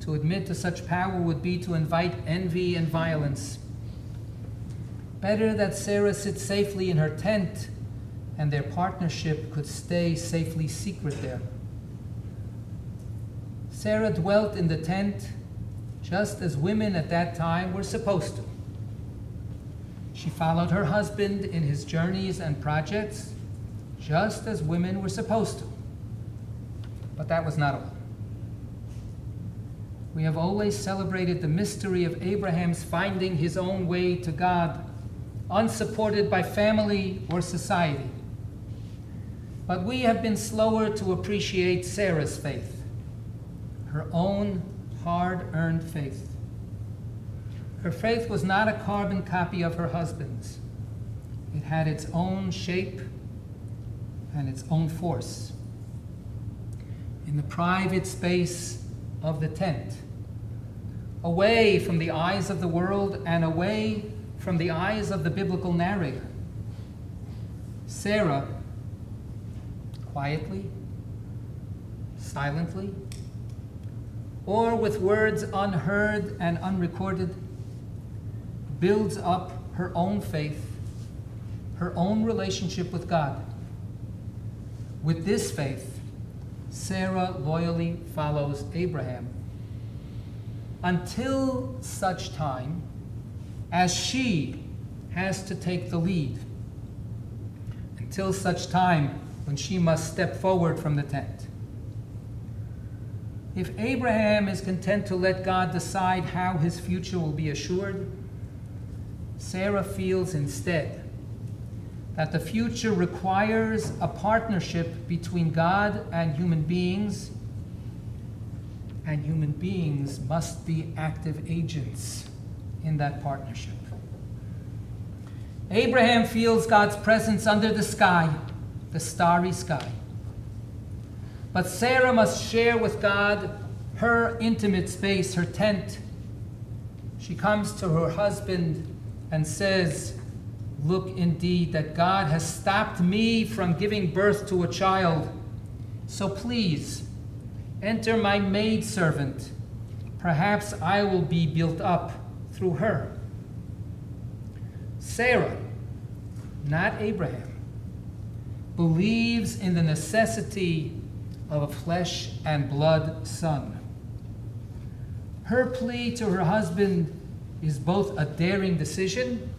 To admit to such power would be to invite envy and violence. Better that Sarah sit safely in her tent and their partnership could stay safely secret there. Sarah dwelt in the tent just as women at that time were supposed to. She followed her husband in his journeys and projects just as women were supposed to. But that was not all. We have always celebrated the mystery of Abraham's finding his own way to God, unsupported by family or society. But we have been slower to appreciate Sarah's faith, her own hard-earned faith. Her faith was not a carbon copy of her husband's. It had its own shape and its own force. In the private space of the tent, away from the eyes of the world and away from the eyes of the biblical narrator, Sarah, quietly, silently, or with words unheard and unrecorded, builds up her own faith, her own relationship with God. With this faith, Sarah loyally follows Abraham until such time as she has to take the lead, until such time when she must step forward from the tent. If Abraham is content to let God decide how his future will be assured, Sarah feels instead that the future requires a partnership between God and human beings must be active agents in that partnership. Abraham feels God's presence under the sky, the starry sky. But Sarah must share with God her intimate space, her tent. She comes to her husband and says, "Look, indeed, that God has stopped me from giving birth to a child. So please, enter my maidservant. Perhaps I will be built up through her." Sarah, not Abraham, believes in the necessity of a flesh and blood son. Her plea to her husband is both a daring decision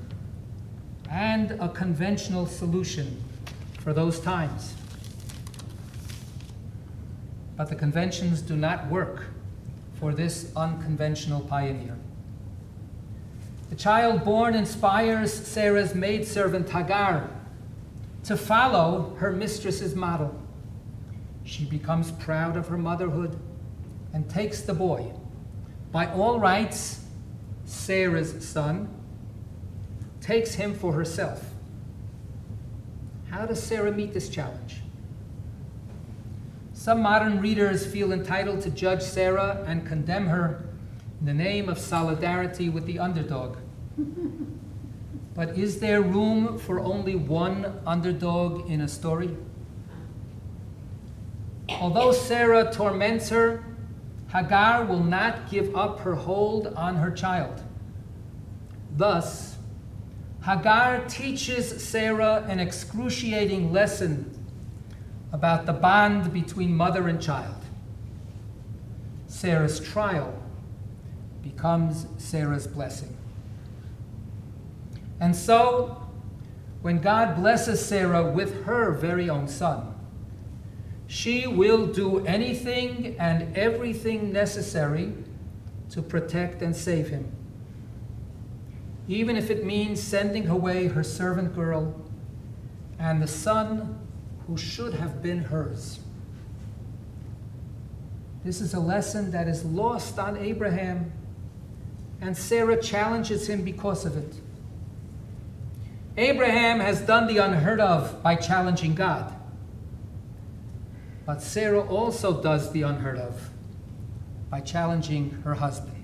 and a conventional solution for those times. But the conventions do not work for this unconventional pioneer. The child born inspires Sarah's maidservant Hagar to follow her mistress's model. She becomes proud of her motherhood and takes the boy, by all rights Sarah's son, takes him for herself. How does Sarah meet this challenge? Some modern readers feel entitled to judge Sarah and condemn her in the name of solidarity with the underdog. But is there room for only one underdog in a story? Although Sarah torments her, Hagar will not give up her hold on her child. Thus, Hagar teaches Sarah an excruciating lesson about the bond between mother and child. Sarah's trial becomes Sarah's blessing. And so, when God blesses Sarah with her very own son, she will do anything and everything necessary to protect and save him, even if it means sending away her servant girl and the son who should have been hers. This is a lesson that is lost on Abraham, and Sarah challenges him because of it. Abraham has done the unheard of by challenging God. But Sarah also does the unheard of by challenging her husband.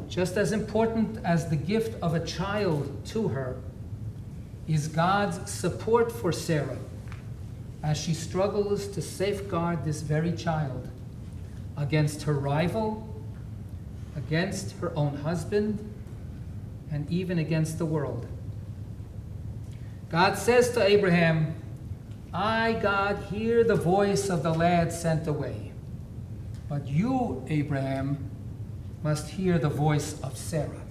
Just as important as the gift of a child to her is God's support for Sarah as she struggles to safeguard this very child against her rival, against her own husband, and even against the world. God says to Abraham, "I, God, hear the voice of the lad sent away. But you, Abraham, must hear the voice of Sarah."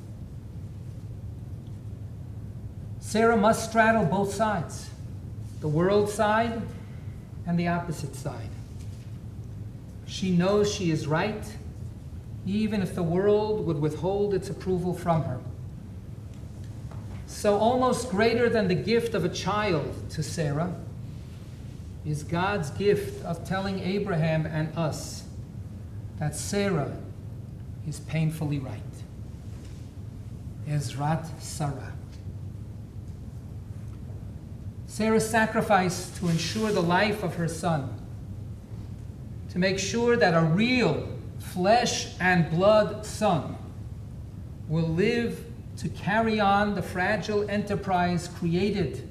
Sarah must straddle both sides, the world side and the opposite side. She knows she is right, even if the world would withhold its approval from her. So almost greater than the gift of a child to Sarah is God's gift of telling Abraham and us that Sarah is painfully right. Ezrat Sarah. Sarah sacrificed to ensure the life of her son, to make sure that a real flesh and blood son will live to carry on the fragile enterprise created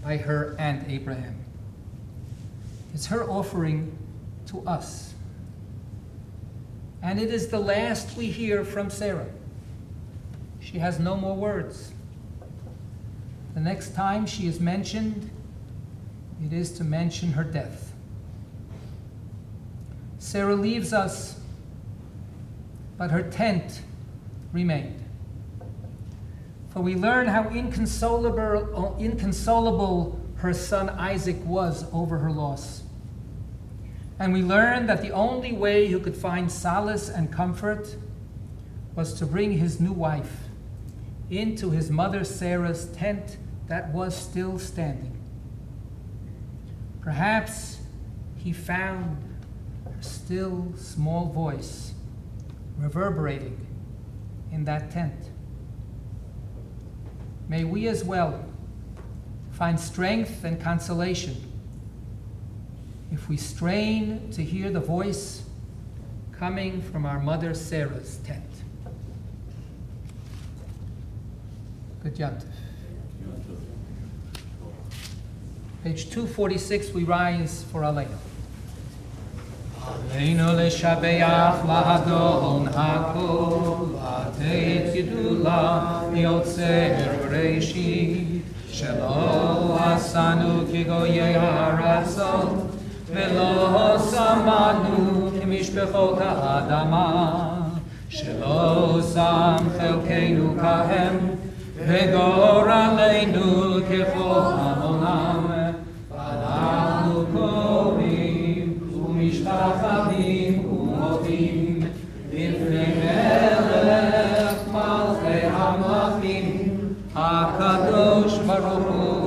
by her and Abraham. It's her offering to us. And it is the last we hear from Sarah. She has no more words. The next time she is mentioned, it is to mention her death. Sarah leaves us, but her tent remained. For we learn how inconsolable her son Isaac was over her loss. And we learn that the only way he could find solace and comfort was to bring his new wife into his mother Sarah's tent that was still standing. Perhaps he found her still small voice reverberating in that tent. May we as well find strength and consolation if we strain to hear the voice coming from our mother Sarah's tent. Good Yom Tov. Page 246, we rise for Aleinu. Aleinu leshabeach la'adon hakol, la'ateit gedula, liotzer b'reishit, shelo asanu kigoyei ha'aratzot, velo samanu kimishpechot ha'adama, shelo sam chelkeinu kahem, וגורלנו ככל העולם, ואנחנו קוראים ומשתחווים ומודים לפני מלך מלכי המלכים, הקדוש ברוך הוא.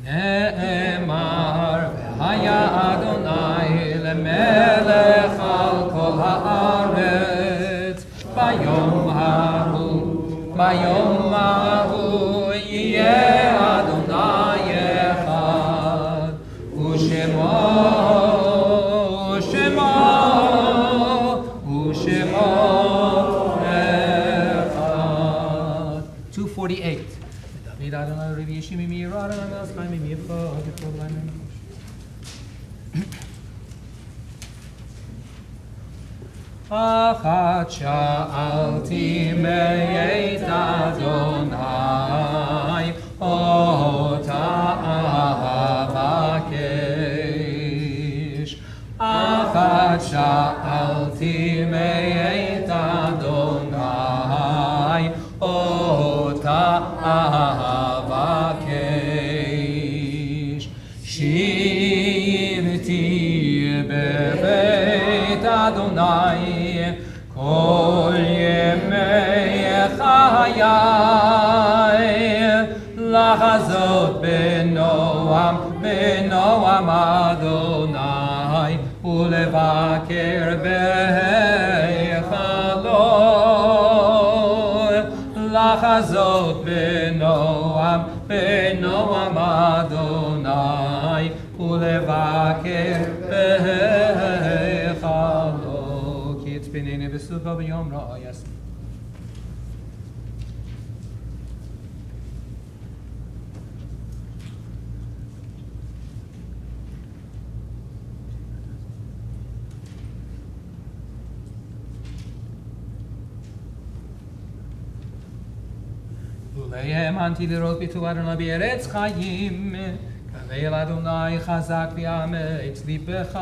נאמר והיה אדוני למלך על כל הארץ ביום ההוא יהיה אדוני אחד ושמו אחד. 248. David Adonai Rabbi Yeshimi Meir Adonai Melech Chaim Yifo Hagefol Laimim. Achat sha'alti me'et Adonai ota avakesh. Achat sha'alti me'et Adonai ota avakesh. Shivti bebeit Adonai kol yemei chayai, לחזות בנועם אדוני ולבקר בהיכלו, לחזות בנועם אדוני ולבקר בהיכלו, כי יצפנני בסופה ביום רע יעשה. האמנתי לראות ביטול אדוני בארץ חיים. קווה אל אדוני חזק ואמץ ליבך,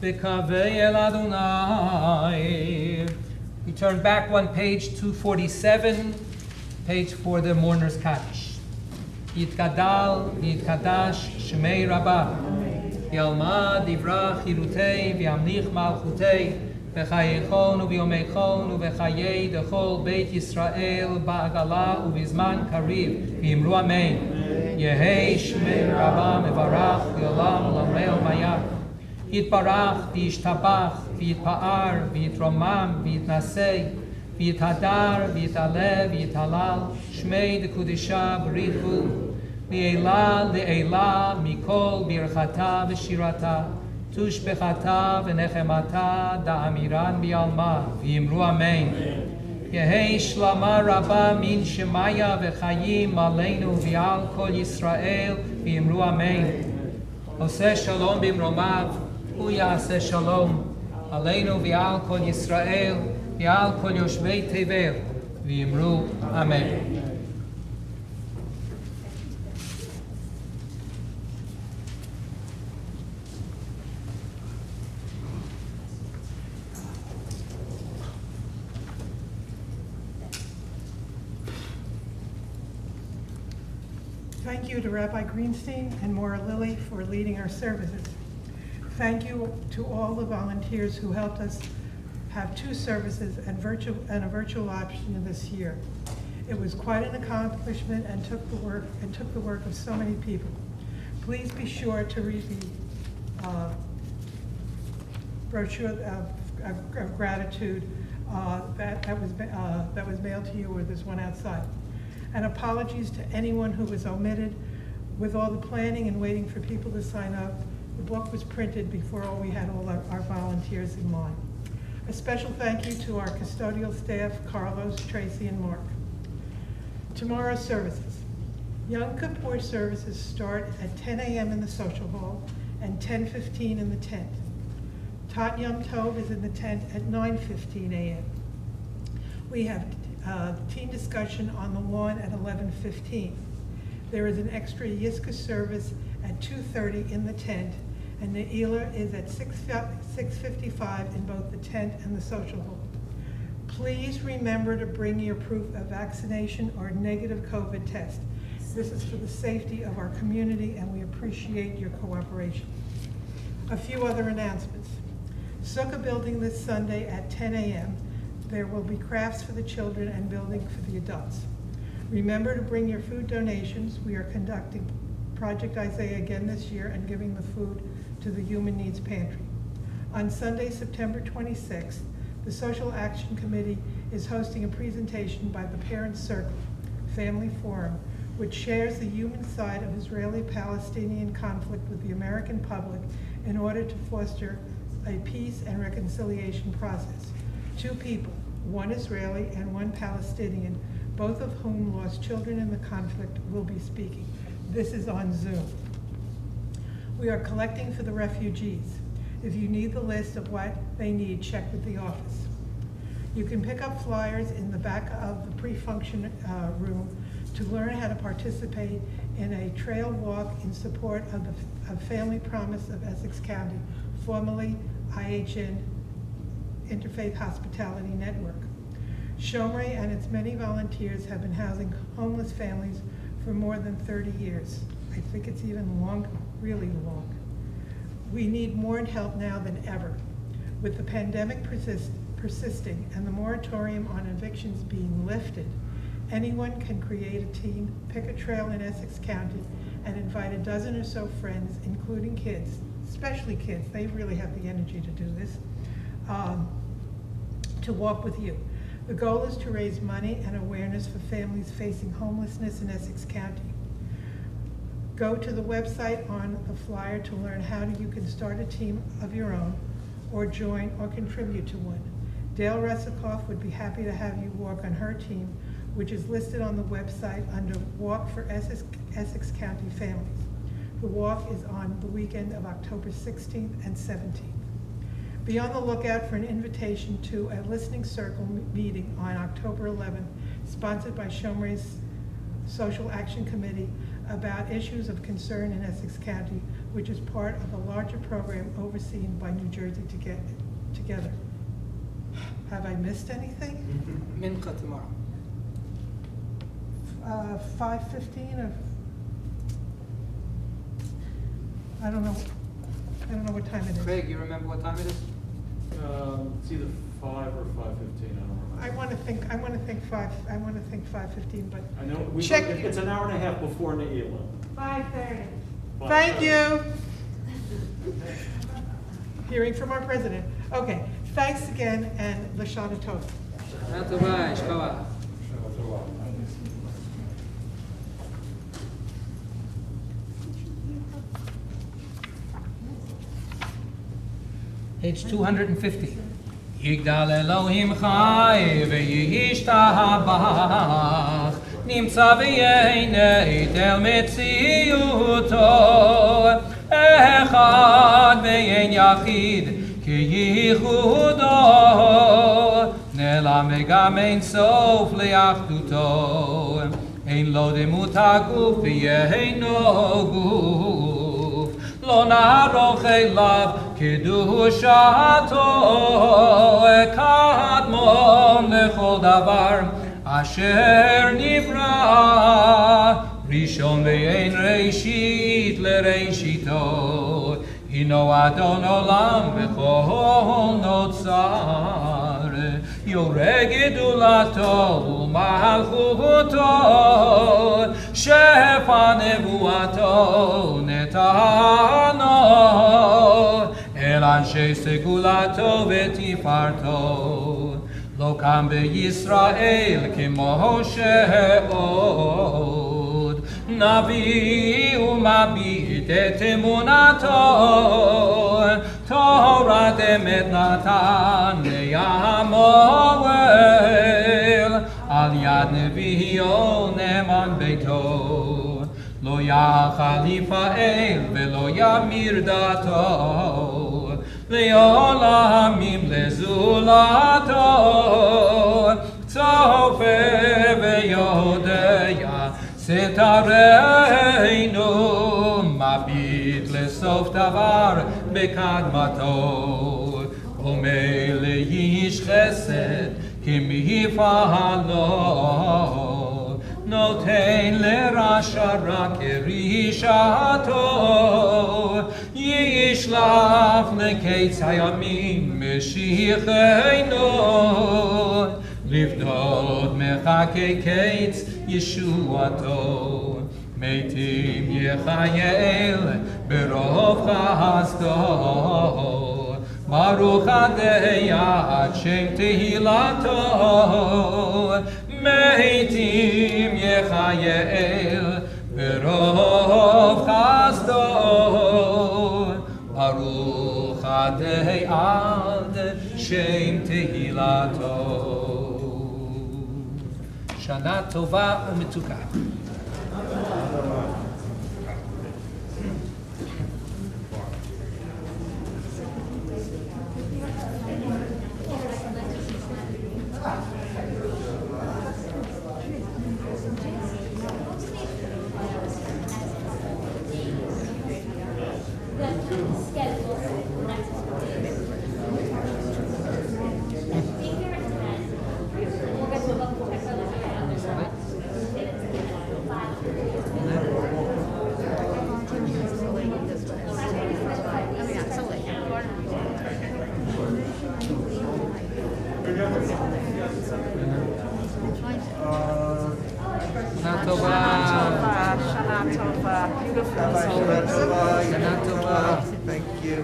וקווה אל אדוני. We turn back one page, 247, page for the mourner's Kaddish. יתגדל ויתקדש שמי רבה, ילמד יברח חירותי וימליך מלכותי, בחייכון וביומייכון ובחיי דכל בית ישראל בעגלה ובזמן קריב, ואמרו אמן. יהי שמי רבה מברך לעולם ולעולמי עולמיה. יתברך וישתבח ויתפאר ויתרומם ויתנשא ויתהדר ויתעלה ויתהלל שמי דקודשה ברית הוא לעילה לעילה מכל ברכתה ושירתה תושבחתה ונחמתה דאמירן בעלמה ואמרו אמן. יהי שלמה רבה מן שמיה וחיים עלינו ועל כל ישראל ואמרו אמן. עושה שלום במרומיו הוא יעשה שלום עלינו ועל כל ישראל ועל כל יושבי תבל ואמרו אמן. Thank you to Rabbi Greenstein and Maura Lilly for leading our services. Thank you to all the volunteers who helped us have 2 services and a virtual option this year. It was quite an accomplishment and took the work of so many people. Please be sure to read the brochure of gratitude that was mailed to you, or there's one outside. And apologies to anyone who was omitted. With all the planning and waiting for people to sign up, the book was printed before we had all our volunteers in line. A special thank you to our custodial staff, Carlos, Tracy, and Mark. Tomorrow's services. Yom Kippur services start at 10 a.m. in the social hall and 10:15 in the tent. Tat Yom Tov is in the tent at 9:15 a.m. We have team discussion on the lawn at 11:15. There is an extra Yiska service at 2:30 in the tent, and the Ne'ilah is at 6:55 in both the tent and the social hall. Please remember to bring your proof of vaccination or negative COVID test. This is for the safety of our community, and we appreciate your cooperation. A few other announcements. Sukkah building this Sunday at 10 a.m. There will be crafts for the children and building for the adults. Remember to bring your food donations. We are conducting Project Isaiah again this year and giving the food to the Human Needs Pantry. On Sunday, September 26th, the Social Action Committee is hosting a presentation by the Parents Circle Family Forum, which shares the human side of Israeli-Palestinian conflict with the American public in order to foster a peace and reconciliation process. 2 people, one Israeli and one Palestinian, both of whom lost children in the conflict, will be speaking. This is on Zoom. We are collecting for the refugees. If you need the list of what they need, check with the office. You can pick up flyers in the back of the pre-function room to learn how to participate in a trail walk in support of Family Promise of Essex County, formerly IHN Interfaith Hospitality Network. Shomrei and its many volunteers have been housing homeless families for more than 30 years. I think it's even long, really long. We need more help now than ever. With the pandemic persisting and the moratorium on evictions being lifted, anyone can create a team, pick a trail in Essex County, and invite a dozen or so friends, including kids, especially kids. They really have the energy to do this. To walk with you. The goal is to raise money and awareness for families facing homelessness in Essex County. Go to the website on the flyer to learn how you can start a team of your own, or join or contribute to one. Dale Resikoff would be happy to have you walk on her team, which is listed on the website under Walk for Essex County Families. The walk is on the weekend of October 16th and 17th. Be on the lookout for an invitation to a listening circle meeting on October 11th, sponsored by Shomrei's Social Action Committee about issues of concern in Essex County, which is part of a larger program overseen by New Jersey Together. Have I missed anything? Mincha tomorrow. 5:15 or? I don't know what time it is. Craig, you remember what time it is? It's either 5 or 5:15, I don't remember. I want to think 5:15, but I know, check. it's an hour and a half before Ne'ilah. 5:30. 5:30. Thank you. Hearing from our president. Okay, thanks again, and Lashana Tov. Shana Tova, Shkova. Page 250. Yigdal Elohim Chai v'yishtabach Nimtza v'yeinei tel metziuto Echad v'yein yachid ki yichudo Nelam v'gam ein sof le'achduto Ein lo demut haguf v'yeino guf Lo na'aroch elav kedushato kadmon lechol davar asher nivra rishon ve'ein reishit lereishito hino adon olam v'chol notzar yoreh gedulato u'malchuto shefa nevuato netano El anshe segulato vetifarto Lo kam beYisrael kemo she'od Navi umabit et emunato Torah emet natan le'yamoel Al yad nevi'o neman beito Lo yachal Yifa'el velo yamir dato Le'olamim lezulato Tzofe ve'yodeya setareinu Mabit lesof davar bekadmato Omei le'ish chesed kimifalo Noten lerasha ra kerishato Yishlach leketz hayamim meshicheinu Livdod mechake ketz Yeshuato Meitim yechayel berov chasdo Baruch adei ad shem tehilato Meitim yechayel berov chasdo Baruch adei ad shem tehilato Shana tova u'metuka.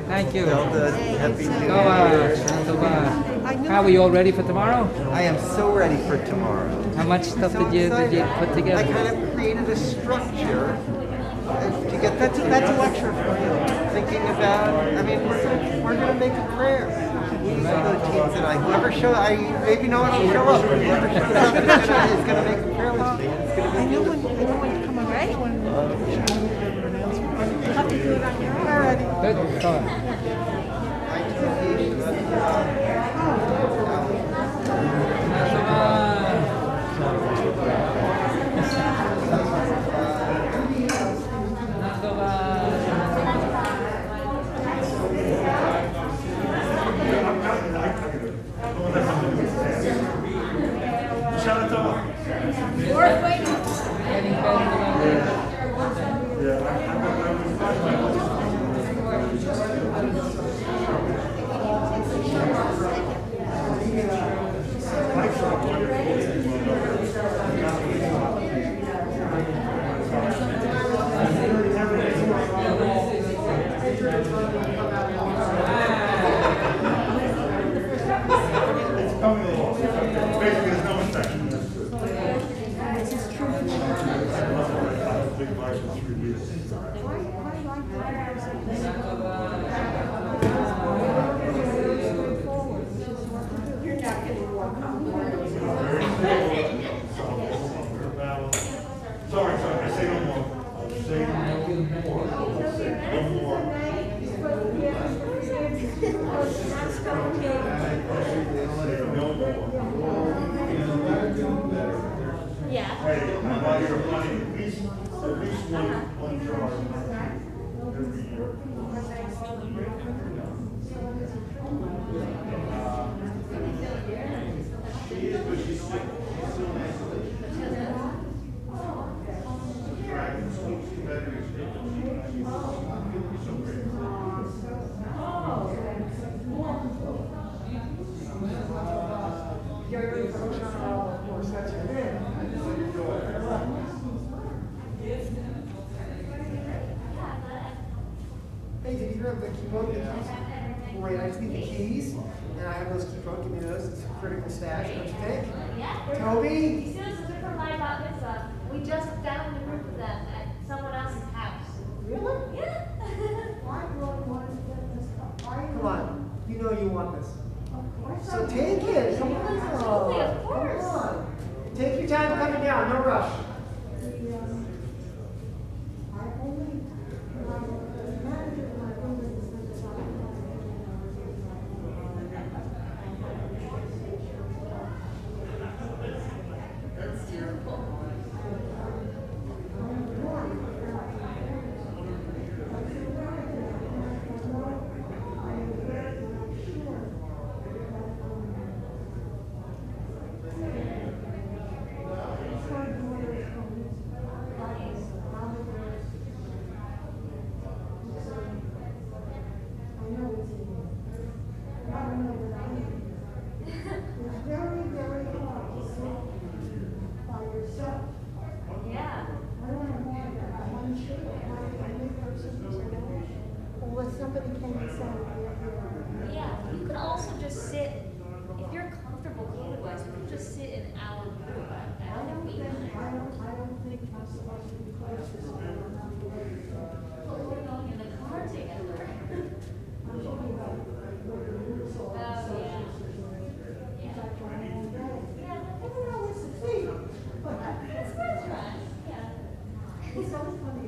Thank you. Well done. Happy New Year. How are you all ready for tomorrow? I am so ready for tomorrow. How much stuff So did you excited. put together? I kind of created a structure to get that's a lecture for you. Thinking about, I mean, we're gonna make a prayer. These are the teams that whoever show, maybe no one will show up. Whoever shows up is gonna make a prayer with me. It's gonna be beautiful. I know when you come on, right? You have to do it on your own. Alrighty. Good. Go on. worth waiting for. Getting better Basically, there's no inspection. Big license review. You're not getting more Sorry, I say no more. I'll say no more. I'll say no more. Yeah. Hey, while you're applying, at least one charge every year. She is, but she's still in isolation. Dragging sleep, she's better than sleep, and she's so great. Hey, did you hear of the keyboard? Great, I just need the keys, and I have those keyboard, give me those, it's a critical stash, don't you think? Yeah. Toby? You see those are from my bat mitzvah. We just found a group of them at someone else's house. Really? Yeah. Come on, you know you want this. So take it, come on. Absolutely, of course. Come on. Take your time coming down, no rush. Yeah. Somebody came and said, Yeah. You could also just sit, if you're comfortable clothes-wise, you could just sit in our group. I don't think I'm supposed to be close to someone. Well, we're going in the car together. Oh, yeah. Yeah. Yeah. Everyone always succeeds. That's right. Yeah. It's so funny.